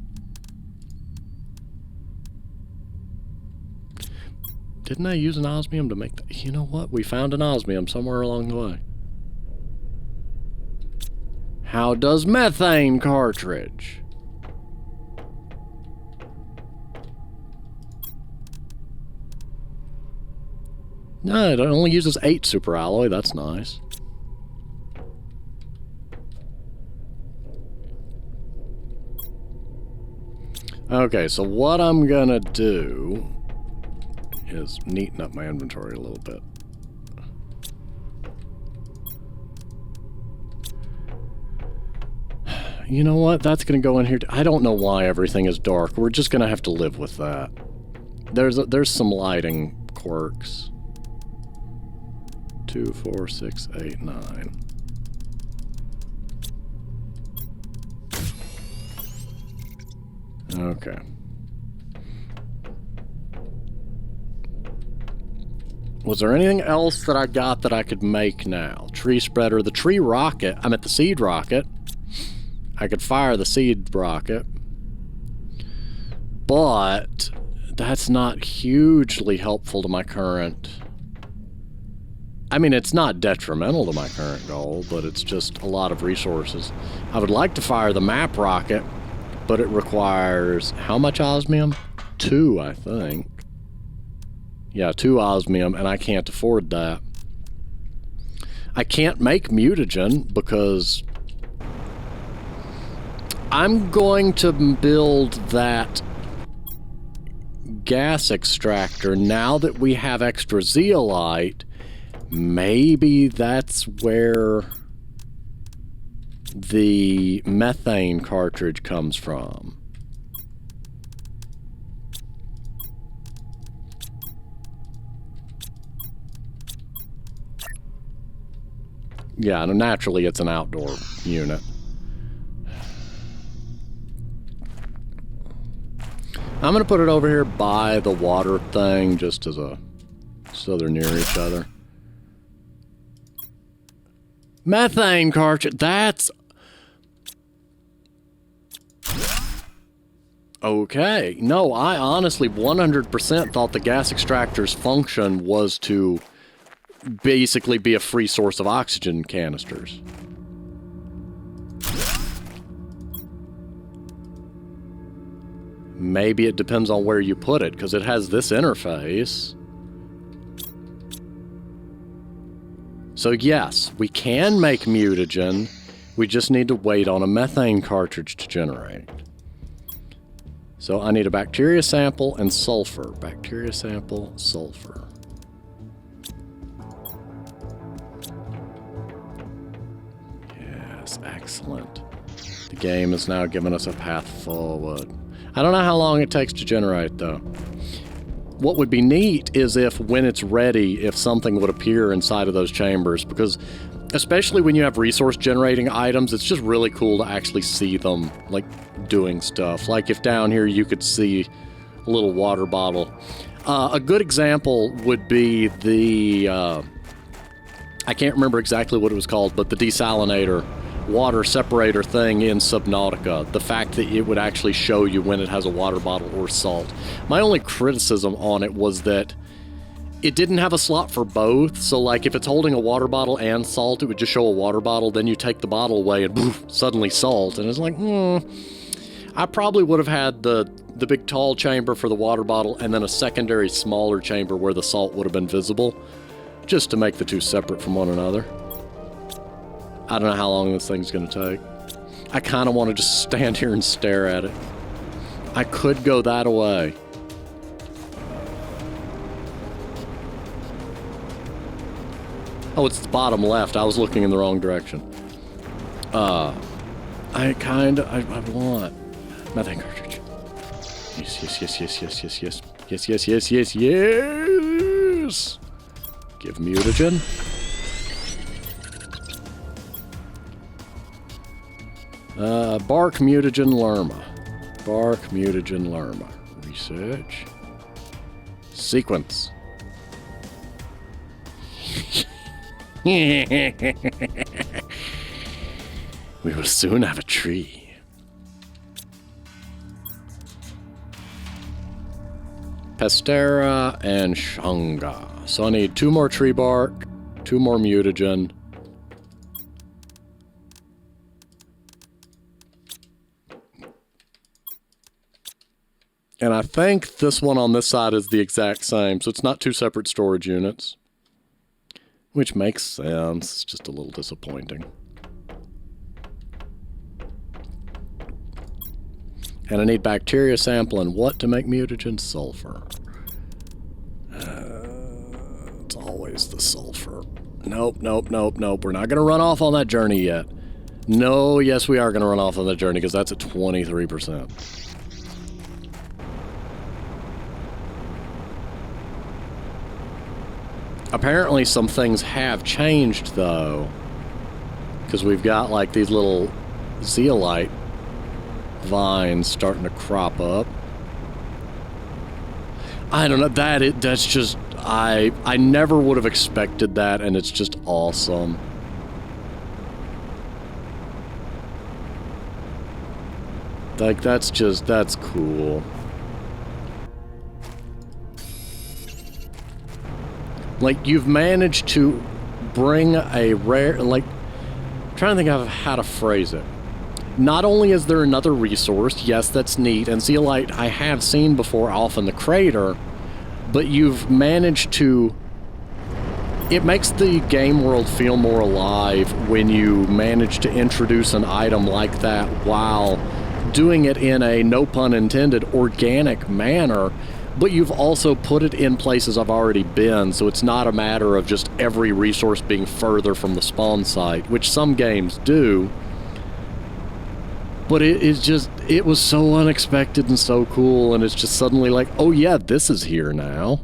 Didn't I use an osmium to make that? You know what? We found an osmium somewhere along the way. How does methane cartridge? No, it only uses 8 superalloy. That's nice. Okay, so what I'm gonna do is neaten up my inventory a little bit. You know what? That's gonna go in here. I don't know why everything is dark. We're just gonna have to live with that. There's some lighting quirks. 2, 4, 6, 8, 9. Okay. Was there anything else that I got that I could make now? Tree spreader, the tree rocket. I'm at the seed rocket. I could fire the seed rocket. But that's not hugely helpful to my current... I mean, it's not detrimental to my current goal, but it's just a lot of resources. I would like to fire the map rocket, but it requires... how much osmium? 2, I think. Yeah, 2 osmium, and I can't afford that. I can't make mutagen because I'm going to build that gas extractor now that we have extra zeolite. Maybe that's where the methane cartridge comes from. Yeah, naturally it's an outdoor unit. I'm gonna put it over here by the water thing, just as a... so they're near each other. Methane cartridge, that's... okay. No, I honestly 100% thought the gas extractor's function was to basically be a free source of oxygen canisters. Maybe it depends on where you put it, because it has this interface. So yes, we can make mutagen. We just need to wait on a methane cartridge to generate. So I need a bacteria sample and sulfur. Bacteria sample, sulfur. Yes, excellent. The game is now giving us a path forward. I don't know how long it takes to generate, though. What would be neat is if, when it's ready, if something would appear inside of those chambers, because especially when you have resource-generating items, it's just really cool to actually see them, like, doing stuff. Like if down here you could see a little water bottle. A good example would be the... I can't remember exactly what it was called, but the desalinator water separator thing in Subnautica. The fact that it would actually show you when it has a water bottle or salt. My only criticism on it was that it didn't have a slot for both, so like if it's holding a water bottle and salt, it would just show a water bottle, then you take the bottle away and poof, suddenly salt, and it's like, I probably would have had the big tall chamber for the water bottle and then a secondary smaller chamber where the salt would have been visible, just to make the two separate from one another. I don't know how long this thing's gonna take. I kind of want to just stand here and stare at it. I could go that way. Oh, it's the bottom left. I was looking in the wrong direction. I want methane cartridge. Yes. Give mutagen. Bark mutagen lerma. Bark mutagen lerma. Research. Sequence. We will soon have a tree. Pestera and Shunga. So I need 2 more tree bark, 2 more mutagen. And I think this one on this side is the exact same, so it's not 2 separate storage units. Which makes sense, it's just a little disappointing. And I need bacteria sample and what to make mutagen? Sulfur. It's always the sulfur. Nope. We're not going to run off on that journey yet. No, yes, we are going to run off on that journey because that's at 23%. Apparently some things have changed, though. Because we've got, like, these little zeolite vines starting to crop up. I don't know, that's just... I never would have expected that, and it's just awesome. Like, that's cool. Like, you've managed to bring a rare, like, I'm trying to think of how to phrase it. Not only is there another resource, yes, that's neat, and zeolite I have seen before off in the crater, but you've managed to... It makes the game world feel more alive when you manage to introduce an item like that while doing it in a, no pun intended, organic manner. But you've also put it in places I've already been, so it's not a matter of just every resource being further from the spawn site, which some games do. But it was so unexpected and so cool, and it's just suddenly like, oh yeah, this is here now.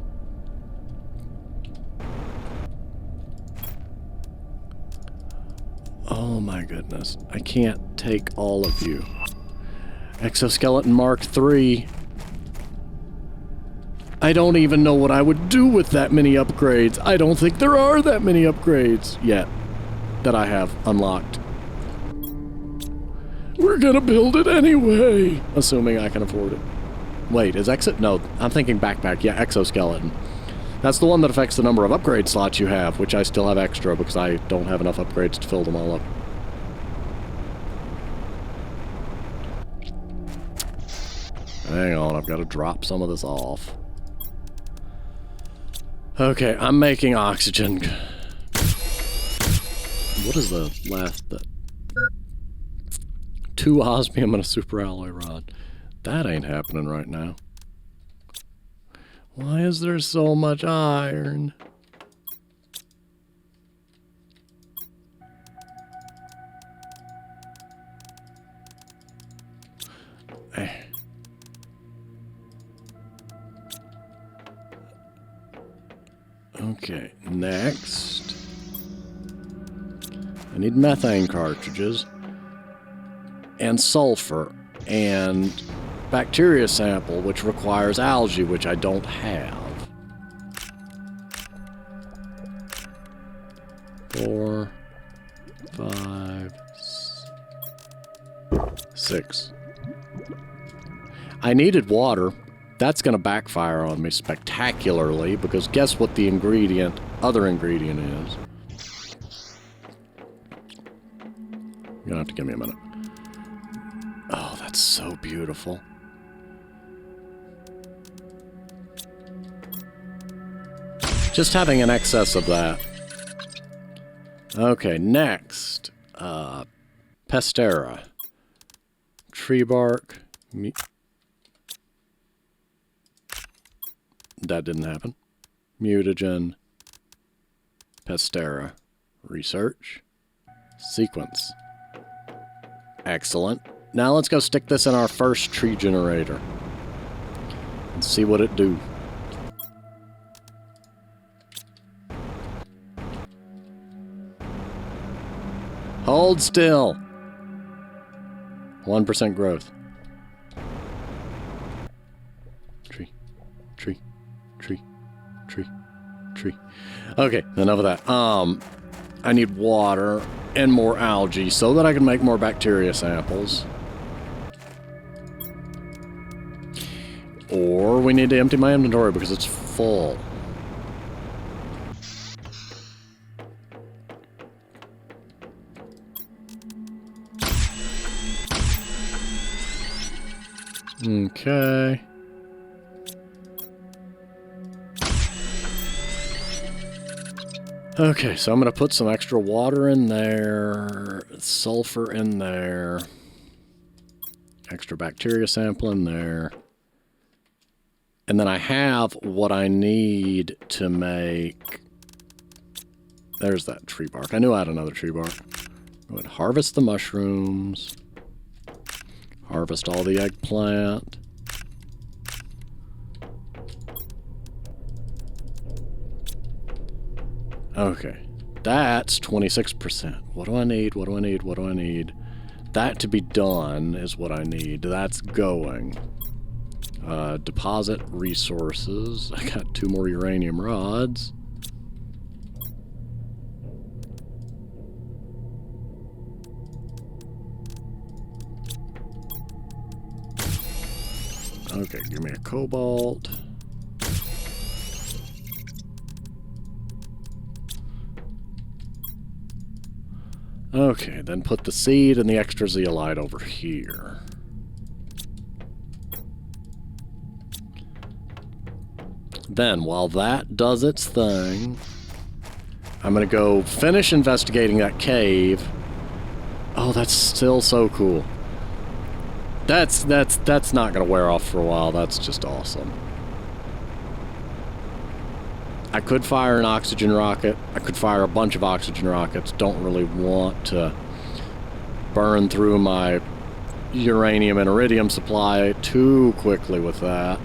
Oh my goodness, I can't take all of you. Exoskeleton Mark III. I don't even know what I would do with that many upgrades. I don't think there are that many upgrades yet that I have unlocked. We're gonna build it anyway, assuming I can afford it. Wait, is No, I'm thinking backpack. Yeah, exoskeleton. That's the one that affects the number of upgrade slots you have, which I still have extra because I don't have enough upgrades to fill them all up. Hang on, I've got to drop some of this off. Okay, I'm making oxygen. What is the last bit? 2 osmium and a super alloy rod. That ain't happening right now. Why is there so much iron? Okay, next. I need methane cartridges. And sulfur. And bacteria sample, which requires algae, which I don't have. 4, 5, 6. I needed water. That's going to backfire on me spectacularly, because guess what the other ingredient is? You're going to have to give me a minute. Oh, that's so beautiful. Just having an excess of that. Okay, next. Pestera. Tree bark. That didn't happen. Mutagen. Pestera. Research. Sequence. Excellent. Now let's go stick this in our first tree generator. And see what it do. Hold still. 1% growth. Tree. Tree. Tree. Tree. Tree. Okay, enough of that. I need water and more algae so that I can make more bacteria samples. Or we need to empty my inventory because it's full. Okay. Okay, so I'm going to put some extra water in there, sulfur in there, extra bacteria sample in there. And then I have what I need to make... There's that tree bark. I knew I had another tree bark. Go ahead, harvest the mushrooms. Harvest all the eggplant. Okay, that's 26%. What do I need? What do I need? What do I need? That to be done is what I need. That's going. Deposit resources. I got 2 more uranium rods. Okay, give me a cobalt. Okay, then put the seed and the extra zeolite over here. Then, while that does its thing, I'm gonna go finish investigating that cave. Oh, that's still so cool. That's not gonna wear off for a while. That's just awesome. I could fire an oxygen rocket. I could fire a bunch of oxygen rockets. Don't really want to burn through my uranium and iridium supply too quickly with that.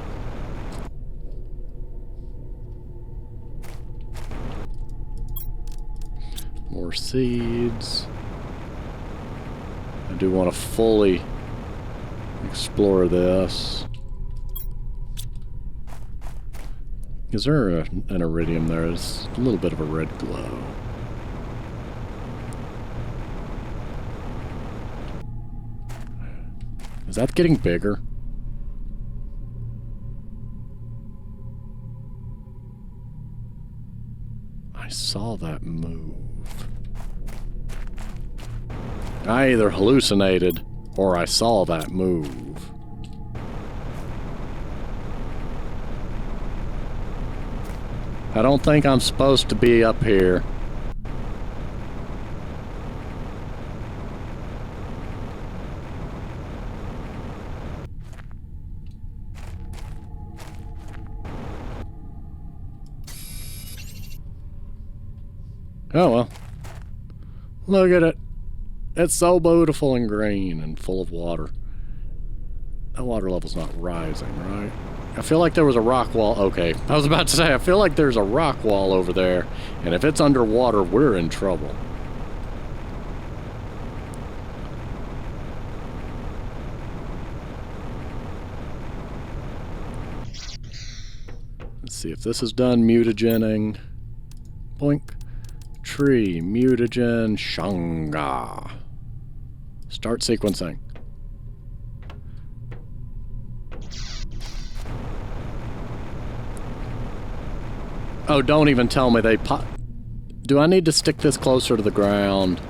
More seeds. I do want to fully explore this. Is there an iridium there? It's a little bit of a red glow. Is that getting bigger? I saw that move. I either hallucinated or I saw that move. I don't think I'm supposed to be up here. Oh well. Look at it. It's so beautiful and green and full of water. That water level's not rising, right? I feel like there was a rock wall. Okay, I was about to say, I feel like there's a rock wall over there, and if it's underwater, we're in trouble. Let's see if this is done mutagening. Boink. Tree, mutagen, Shanga. Start sequencing. Oh, don't even tell me they pop. Do I need to stick this closer to the ground?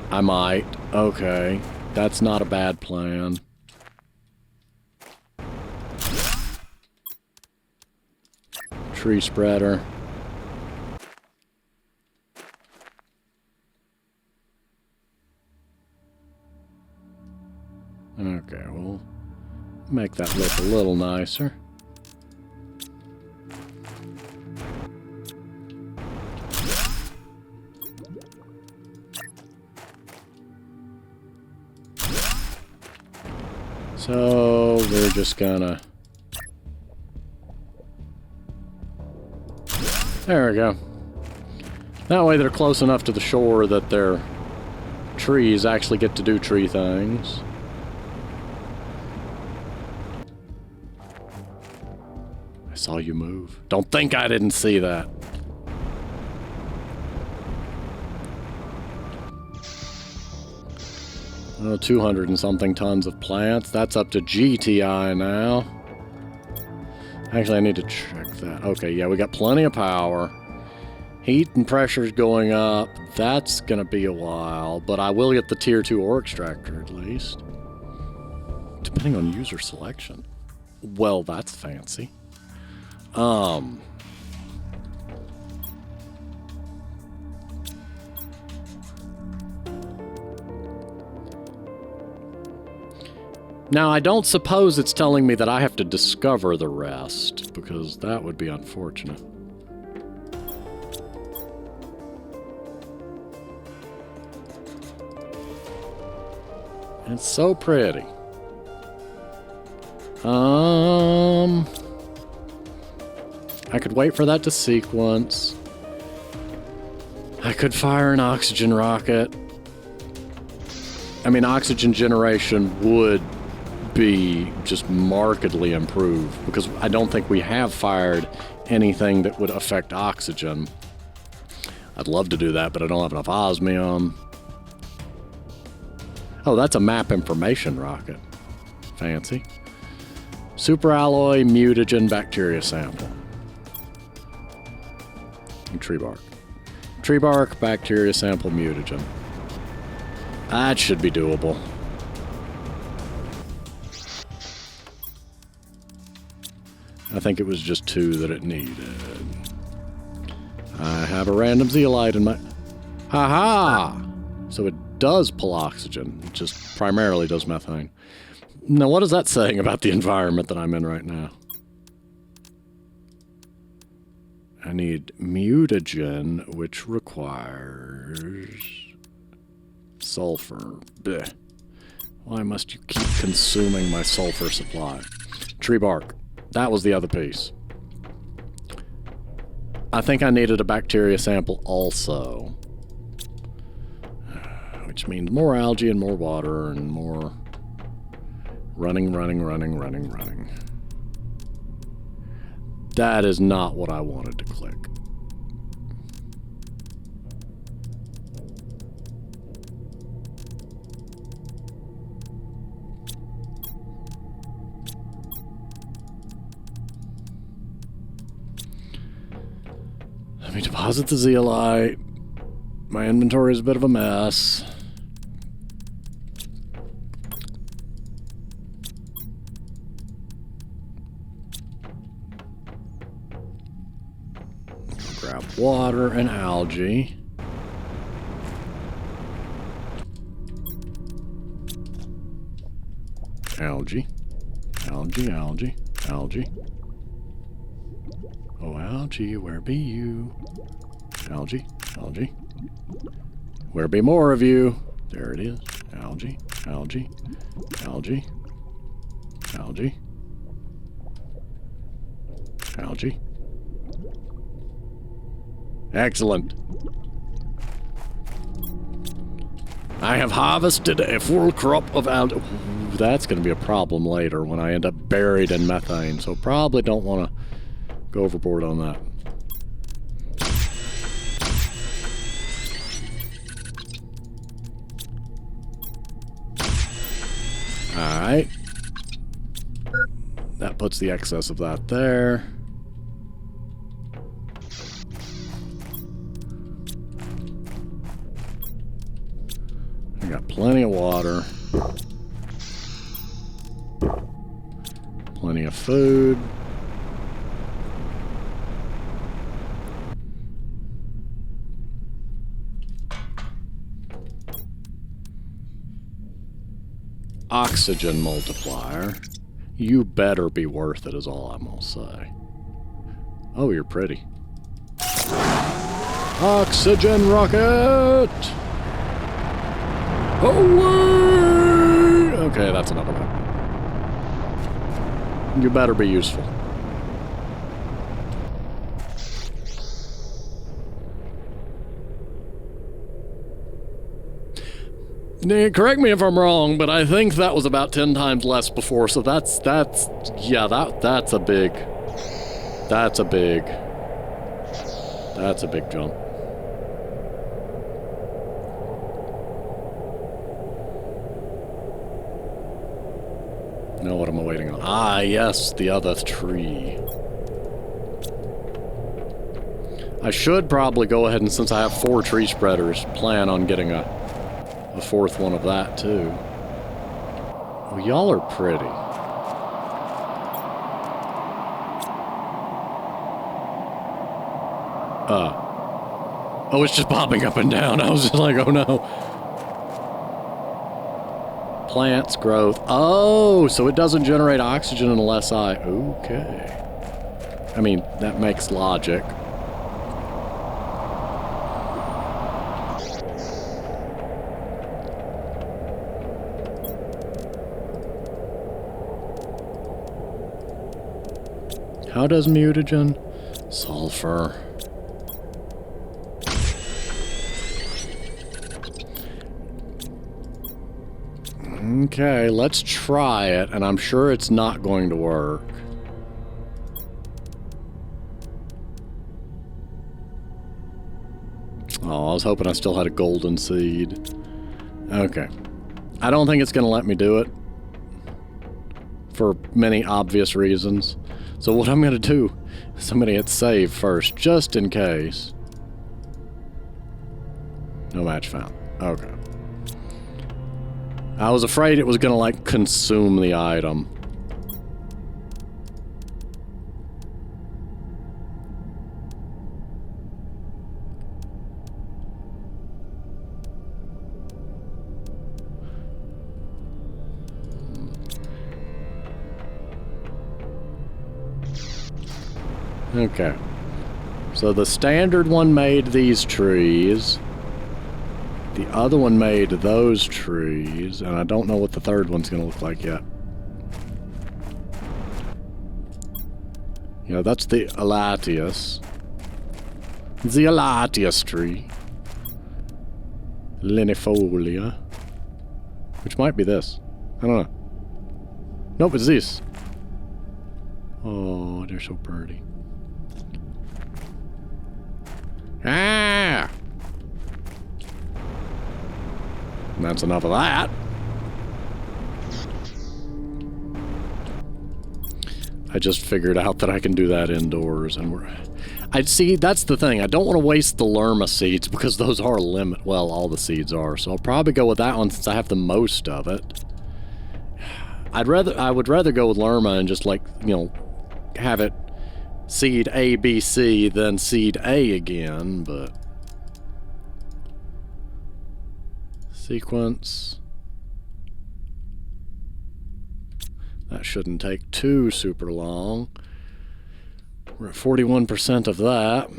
I might. Okay. That's not a bad plan. Tree spreader. Okay, we'll make that look a little nicer. So we're just gonna... There we go. That way they're close enough to the shore that their trees actually get to do tree things. I saw you move. Don't think I didn't see that. Oh, 200 and something tons of plants. That's up to GTI now. Actually, I need to check that. Okay, yeah, we got plenty of power. Heat and pressure's going up. That's gonna be a while, but I will get the tier 2 ore extractor at least. Depending on user selection. Well, that's fancy. Now, I don't suppose it's telling me that I have to discover the rest, because that would be unfortunate. It's so pretty. I could wait for that to sequence. I could fire an oxygen rocket. I mean, oxygen generation would be just markedly improved, because I don't think we have fired anything that would affect oxygen. I'd love to do that, but I don't have enough osmium. Oh, that's a map information rocket. Fancy. Superalloy mutagen bacteria sample. And tree bark. Tree bark, bacteria sample, mutagen. That should be doable. I think it was just 2 that it needed. I have a random zeolite in my... Ha-ha! So it does pull oxygen. It just primarily does methane. Now, what is that saying about the environment that I'm in right now? I need mutagen, which requires sulfur. Blech. Why must you keep consuming my sulfur supply? Tree bark. That was the other piece. I think I needed a bacteria sample also. Which means more algae and more water and more running. That is not what I wanted to click. Let me deposit the zeolite. My inventory is a bit of a mess. Grab water and algae. Algae. Algae. Oh, algae, where be you? Algae. Where be more of you? There it is. Algae, algae, algae, algae, algae. Excellent. I have harvested a full crop of algae. Ooh, that's going to be a problem later when I end up buried in methane, so probably don't want to go overboard on that. Alright. That puts the excess of that there. I got plenty of water. Plenty of food. Oxygen multiplier. You better be worth it is all I'm gonna say. Oh, you're pretty. Oxygen rocket! Away! Okay, that's another one. You better be useful. Correct me if I'm wrong, but I think that was about 10 times less before, so that's a big jump. Now what am I waiting on? Ah, yes, the other tree. I should probably go ahead and, since I have 4 tree spreaders, plan on getting a 4th one of that, too. Well, y'all are pretty. Oh, it's just popping up and down. I was just like, oh no. Plants, growth. Oh, so it doesn't generate oxygen unless I... Okay. I mean, that makes logic. How does mutagen? Sulfur. Okay, let's try it, and I'm sure it's not going to work. Oh, I was hoping I still had a golden seed. Okay. I don't think it's going to let me do it. For many obvious reasons. So what I'm going to do is I'm going to hit save first, just in case. No match found. Okay. I was afraid it was going to, like, consume the item. Okay. So the standard one made these trees. The other one made those trees, and I don't know what the third one's going to look like yet. Yeah, that's the Elatius. The Elatius tree. Linifolia. Which might be this. I don't know. Nope, it's this. Oh, they're so pretty. Ah! And that's enough of that. I just figured out that I can do that indoors, and I'd see, that's the thing. I don't want to waste the Lerma seeds because those are limit. Well, all the seeds are, so I'll probably go with that one since I have the most of it. I would rather go with Lerma and just, like, you know, have it seed A, B, C, then seed A again, but... Sequence. That shouldn't take too super long. We're at 41% of that.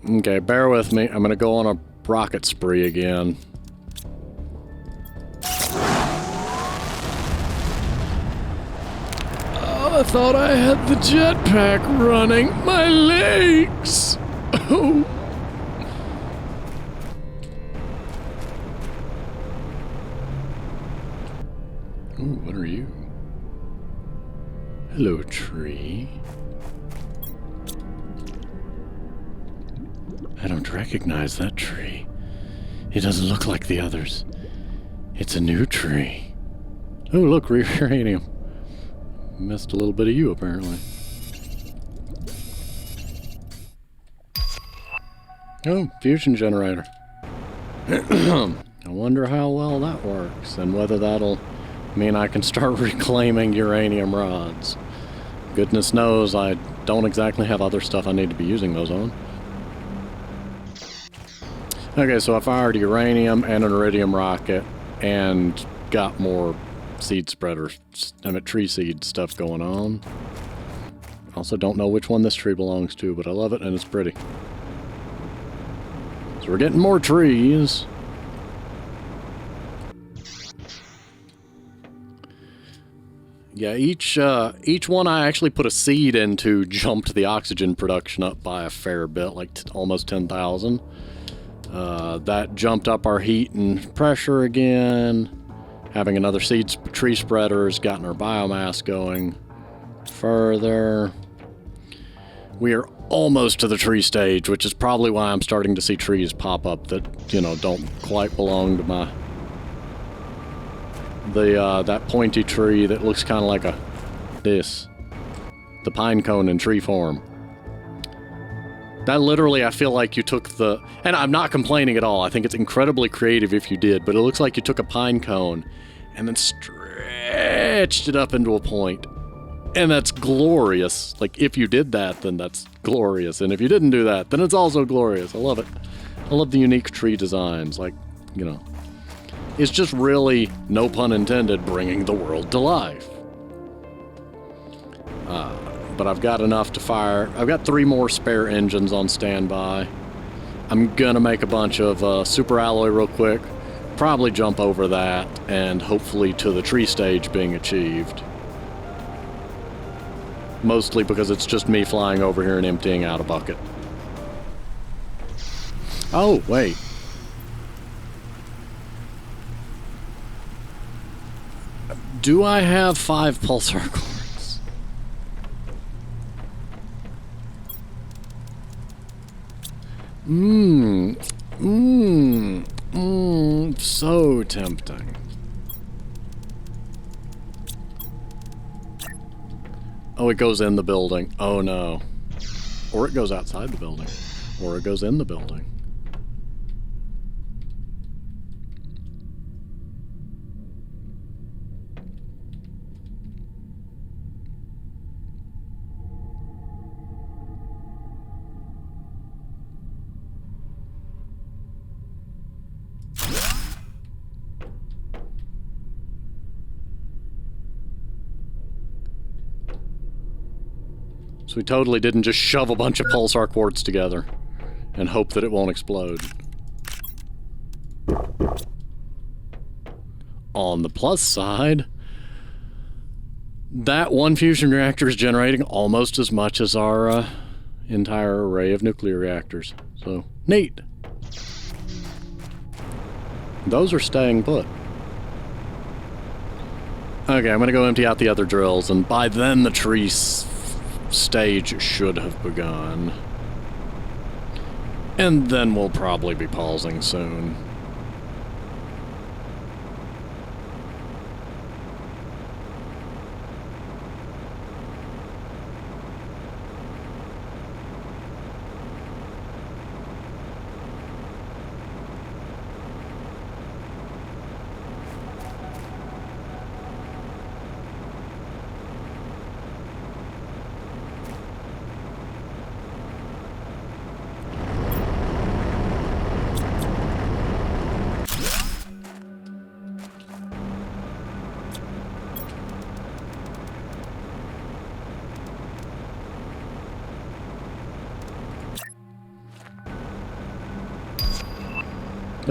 Okay, bear with me. I'm gonna go on a rocket spree again. Oh, I thought I had the jetpack running. My legs! Oh. Ooh, what are you? Hello, tree. I don't recognize that tree. It doesn't look like the others. It's a new tree. Oh, look, uranium. Missed a little bit of you, apparently. Oh, fusion generator. I wonder how well that works, and whether that'll mean I can start reclaiming uranium rods. Goodness knows I don't exactly have other stuff I need to be using those on. Okay, so I fired uranium and an iridium rocket and got more seed spreader, tree seed stuff going on. Also don't know which one this tree belongs to, but I love it and it's pretty. So we're getting more trees. Yeah, each one I actually put a seed into jumped the oxygen production up by a fair bit, like almost 10,000. That jumped up our heat and pressure again. Having another tree spreader has gotten our biomass going further. We are almost to the tree stage, which is probably why I'm starting to see trees pop up that, you know, don't quite belong to my... that pointy tree that looks kind of like the pine cone in tree form. That literally, I feel like you took the... And I'm not complaining at all. I think it's incredibly creative if you did, but it looks like you took a pine cone and then stretched it up into a point. And that's glorious. Like, if you did that, then that's glorious. And if you didn't do that, then it's also glorious. I love it. I love the unique tree designs. Like, you know... It's just really, no pun intended, bringing the world to life. But I've got enough to fire. I've got 3 more spare engines on standby. I'm gonna make a bunch of super alloy real quick. Probably jump over that, and hopefully to the tree stage being achieved. Mostly because it's just me flying over here and emptying out a bucket. Oh, wait. Do I have 5 pulsar cores? So tempting. Oh, it goes in the building. Oh no. Or it goes outside the building. Or it goes in the building. So we totally didn't just shove a bunch of pulsar quartz together and hope that it won't explode. On the plus side, that one fusion reactor is generating almost as much as our entire array of nuclear reactors. So, neat. Those are staying put. Okay, I'm gonna go empty out the other drills, and by then the tree stage should have begun. And then we'll probably be pausing soon.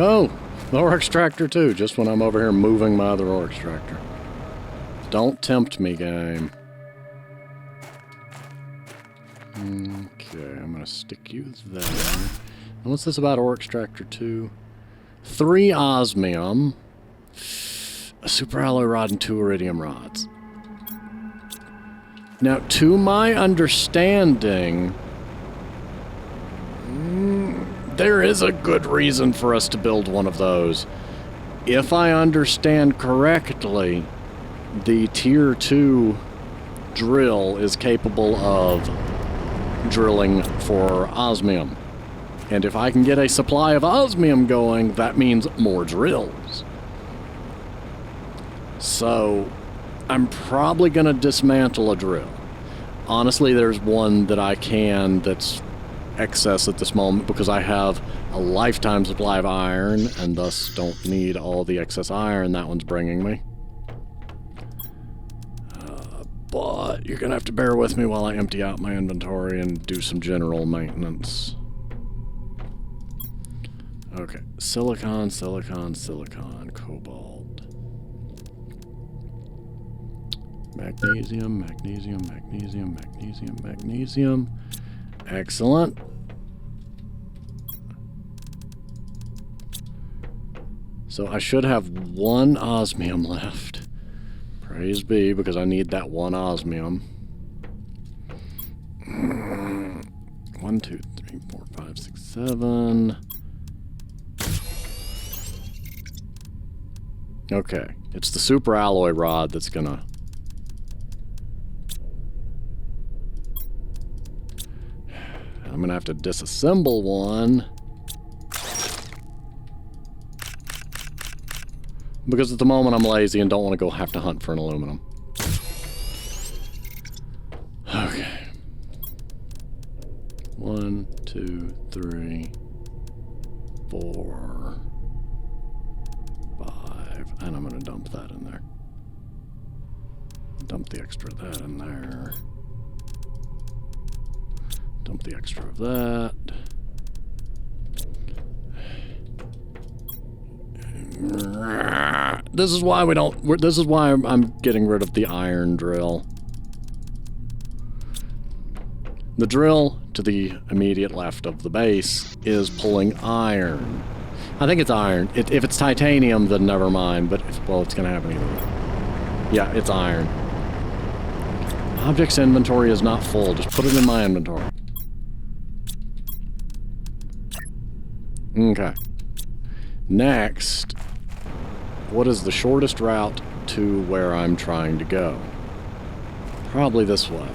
Oh, the ore extractor too, just when I'm over here moving my other ore extractor. Don't tempt me, game. Okay, I'm gonna stick you there. And what's this about ore extractor 2? 3 osmium, a super alloy rod, and 2 iridium rods. Now, to my understanding, there is a good reason for us to build one of those. If I understand correctly, the Tier 2 drill is capable of drilling for osmium. And if I can get a supply of osmium going, that means more drills. So, I'm probably going to dismantle a drill. Honestly, there's one that I can that's excess at this moment because I have a lifetime supply of iron and thus don't need all the excess iron that one's bringing me. But you're going to have to bear with me while I empty out my inventory and do some general maintenance. Okay, silicon, silicon, silicon, cobalt. Magnesium, magnesium, magnesium, magnesium, magnesium. Excellent. So I should have 1 osmium left. Praise be, because I need that 1 osmium. 1, 2, 3, 4, 5, 6, 7. Okay, it's the super alloy rod that's gonna... I'm gonna have to disassemble one. Because at the moment I'm lazy and don't want to go have to hunt for an aluminum. Okay. 1, 2, 3, 4, 5, and I'm gonna dump that in there. Dump the extra of that in there. Dump the extra of that. This is why we don't... This is why I'm getting rid of the iron drill. The drill to the immediate left of the base is pulling iron. I think it's iron. If it's titanium, then never mind. But, well, it's going to happen either. Yeah, it's iron. Objects inventory is not full. Just put it in my inventory. Okay. Next, what is the shortest route to where I'm trying to go? Probably this way.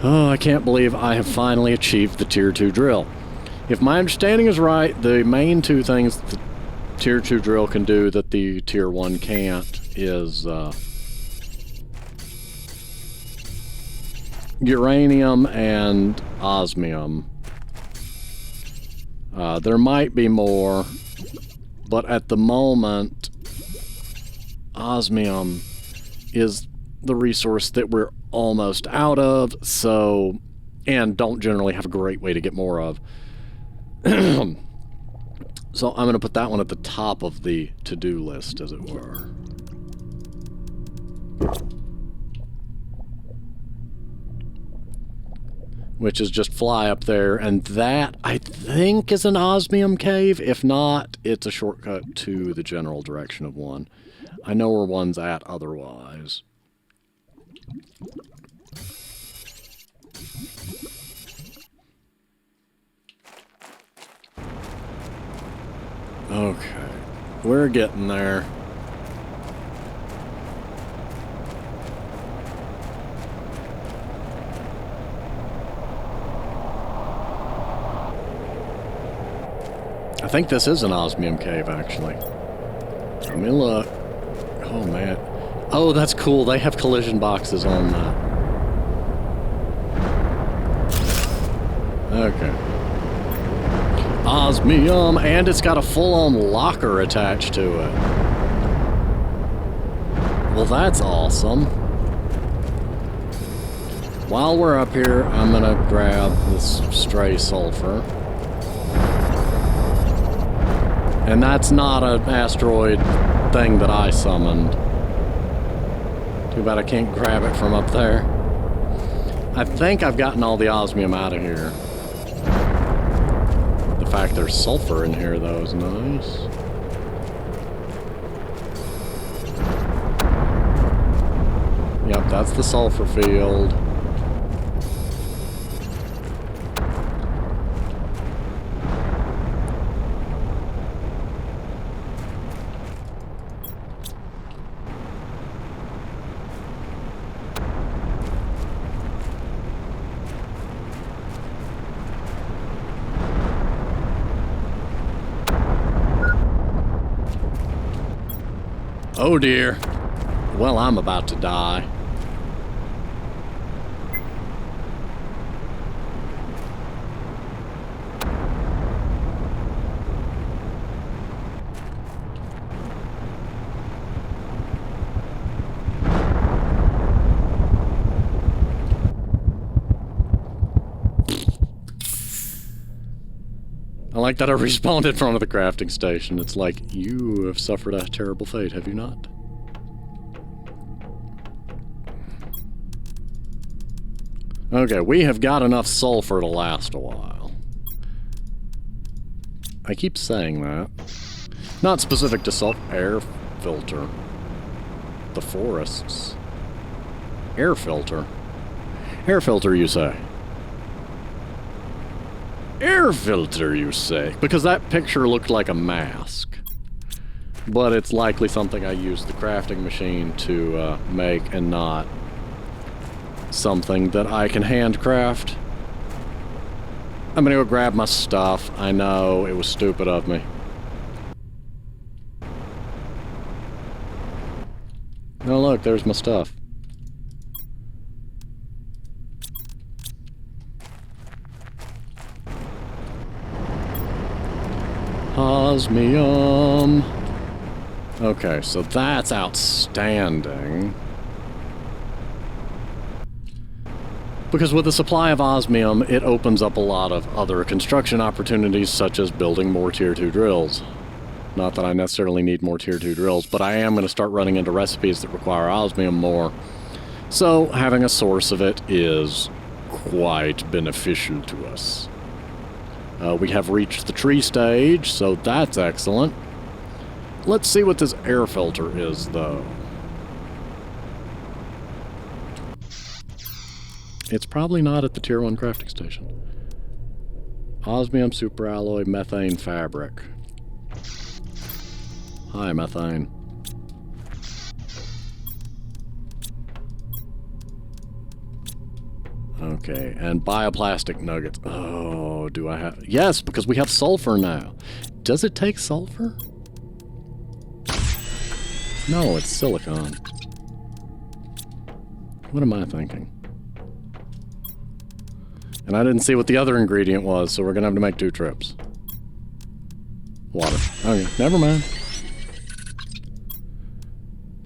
Oh, I can't believe I have finally achieved the Tier 2 drill. If my understanding is right, the main 2 things the Tier 2 drill can do that the Tier 1 can't is uranium and osmium. There might be more, but at the moment, osmium is the resource that we're almost out of, so, and don't generally have a great way to get more of. So I'm going to put that one at the top of the to-do list, as it were. Which is just fly up there, and that, I think, is an osmium cave. If not, it's a shortcut to the general direction of one. I know where one's at otherwise. Okay, we're getting there. I think this is an osmium cave, actually. Let me look. Oh, man. Oh, that's cool. They have collision boxes on that. Okay. Osmium, and it's got a full-on locker attached to it. Well, that's awesome. While we're up here, I'm gonna grab this stray sulfur. And that's not an asteroid thing that I summoned. Too bad I can't grab it from up there. I think I've gotten all the osmium out of here. The fact there's sulfur in here, though, is nice. Yep, that's the sulfur field. Oh dear. Well, I'm about to die. I like that I respawned in front of the crafting station. It's like, you have suffered a terrible fate, have you not? Okay, we have got enough sulfur to last a while. I keep saying that. Not specific to sulfur. Air filter. The forests. Air filter. Air filter, you say? Air filter, you say? Because that picture looked like a mask. But it's likely something I used the crafting machine to make and not something that I can handcraft. I'm gonna go grab my stuff. I know, it was stupid of me. Oh look, there's my stuff. Osmium. Okay, so that's outstanding. Because with the supply of osmium, it opens up a lot of other construction opportunities, such as building more Tier 2 drills. Not that I necessarily need more Tier 2 drills, but I am going to start running into recipes that require osmium more. So, having a source of it is quite beneficial to us. We have reached the tree stage, so that's excellent. Let's see what this air filter is, though. It's probably not at the Tier 1 crafting station. Osmium superalloy methane fabric. Hi, methane. Okay, and bioplastic nuggets. Oh, do I have... Yes, because we have sulfur now. Does it take sulfur? No, it's silicon. What am I thinking? And I didn't see what the other ingredient was, so we're gonna have to make 2 trips. Water. Okay, never mind.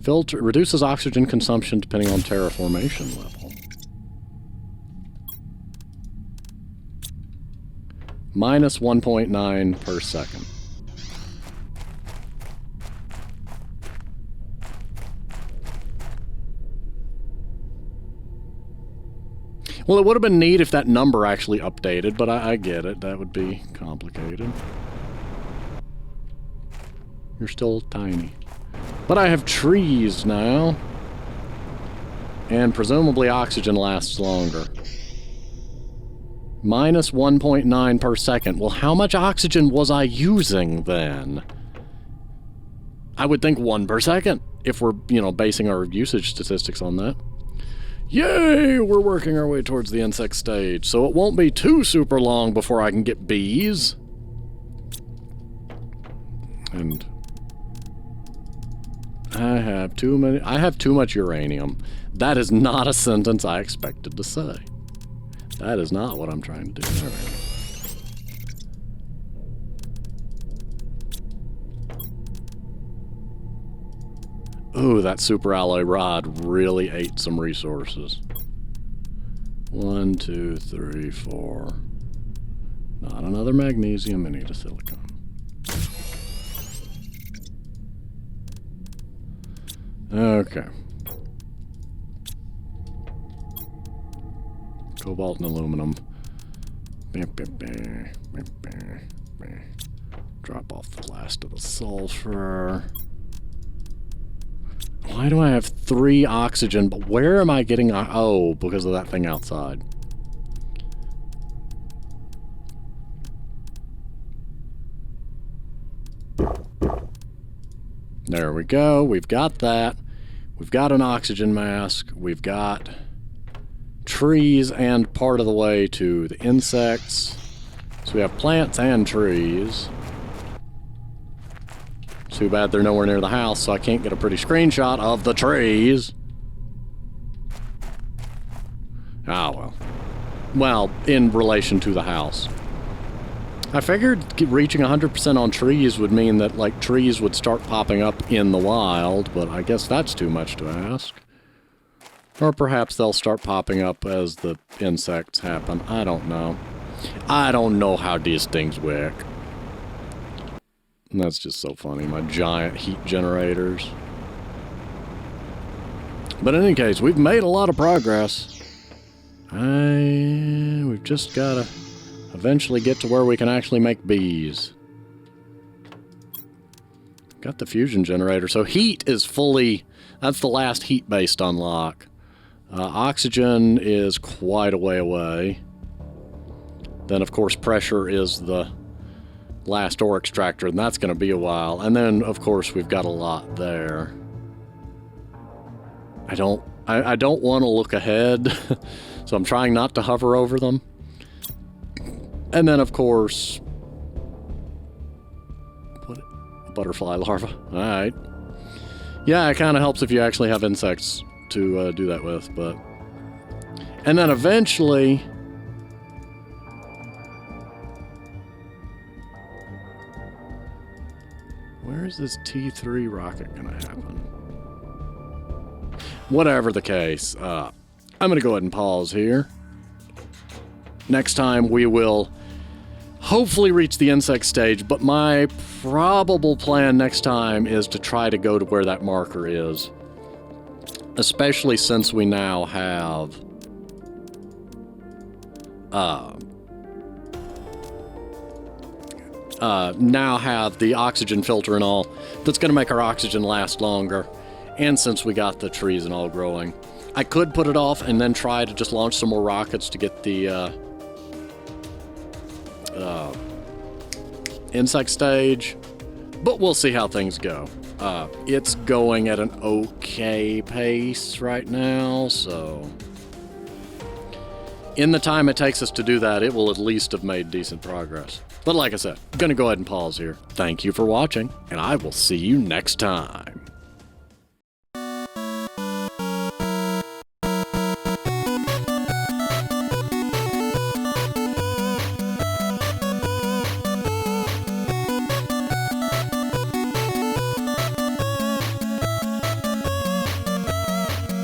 Filter reduces oxygen consumption depending on terraformation level. Minus 1.9 per second. Well, it would have been neat if that number actually updated, but I get it. That would be complicated. You're still tiny. But I have trees now. And presumably oxygen lasts longer. Minus 1.9 per second. Well, how much oxygen was I using then? I would think 1 per second, if we're, you know, basing our usage statistics on that. Yay! We're working our way towards the insect stage, so it won't be too super long before I can get bees. And I have too much uranium. That is not a sentence I expected to say. That is not what I'm trying to do. All right. Ooh, that superalloy rod really ate some resources. 1, 2, 3, 4. Not another magnesium, I need a silicon. Okay. Cobalt and aluminum. Drop off the last of the sulfur. Why do I have 3 oxygen? But where am I getting... Oh, because of that thing outside. There we go. We've got that. We've got an oxygen mask. We've got trees and part of the way to the insects. So we have plants and trees. Too bad they're nowhere near the house, so I can't get a pretty screenshot of the trees. Ah, well. Well, in relation to the house. I figured reaching 100% on trees would mean that, like, trees would start popping up in the wild, but I guess that's too much to ask. Or perhaps they'll start popping up as the insects happen. I don't know. I don't know how these things work. And that's just so funny, my giant heat generators. But in any case, we've made a lot of progress. We've just gotta eventually get to where we can actually make bees. Got the fusion generator, so heat is fully... That's the last heat-based unlock. Oxygen is quite a way away. Then, of course, pressure is the last ore extractor, and that's going to be a while. And then, of course, we've got a lot there. I don't want to look ahead, so I'm trying not to hover over them. And then, of course... What? Butterfly larva. Alright. Yeah, it kind of helps if you actually have insects to do that with, but... And then eventually... Where is this T3 rocket gonna happen? Whatever the case, I'm gonna go ahead and pause here. Next time we will hopefully reach the insect stage, but my probable plan next time is to try to go to where that marker is. Especially since we now have... now have the oxygen filter and all, that's going to make our oxygen last longer. And since we got the trees and all growing, I could put it off and then try to just launch some more rockets to get the insect stage, but we'll see how things go. It's going at an okay pace right now, so in the time it takes us to do that, it will at least have made decent progress. But like I said, I'm going to go ahead and pause here. Thank you for watching, and I will see you next time.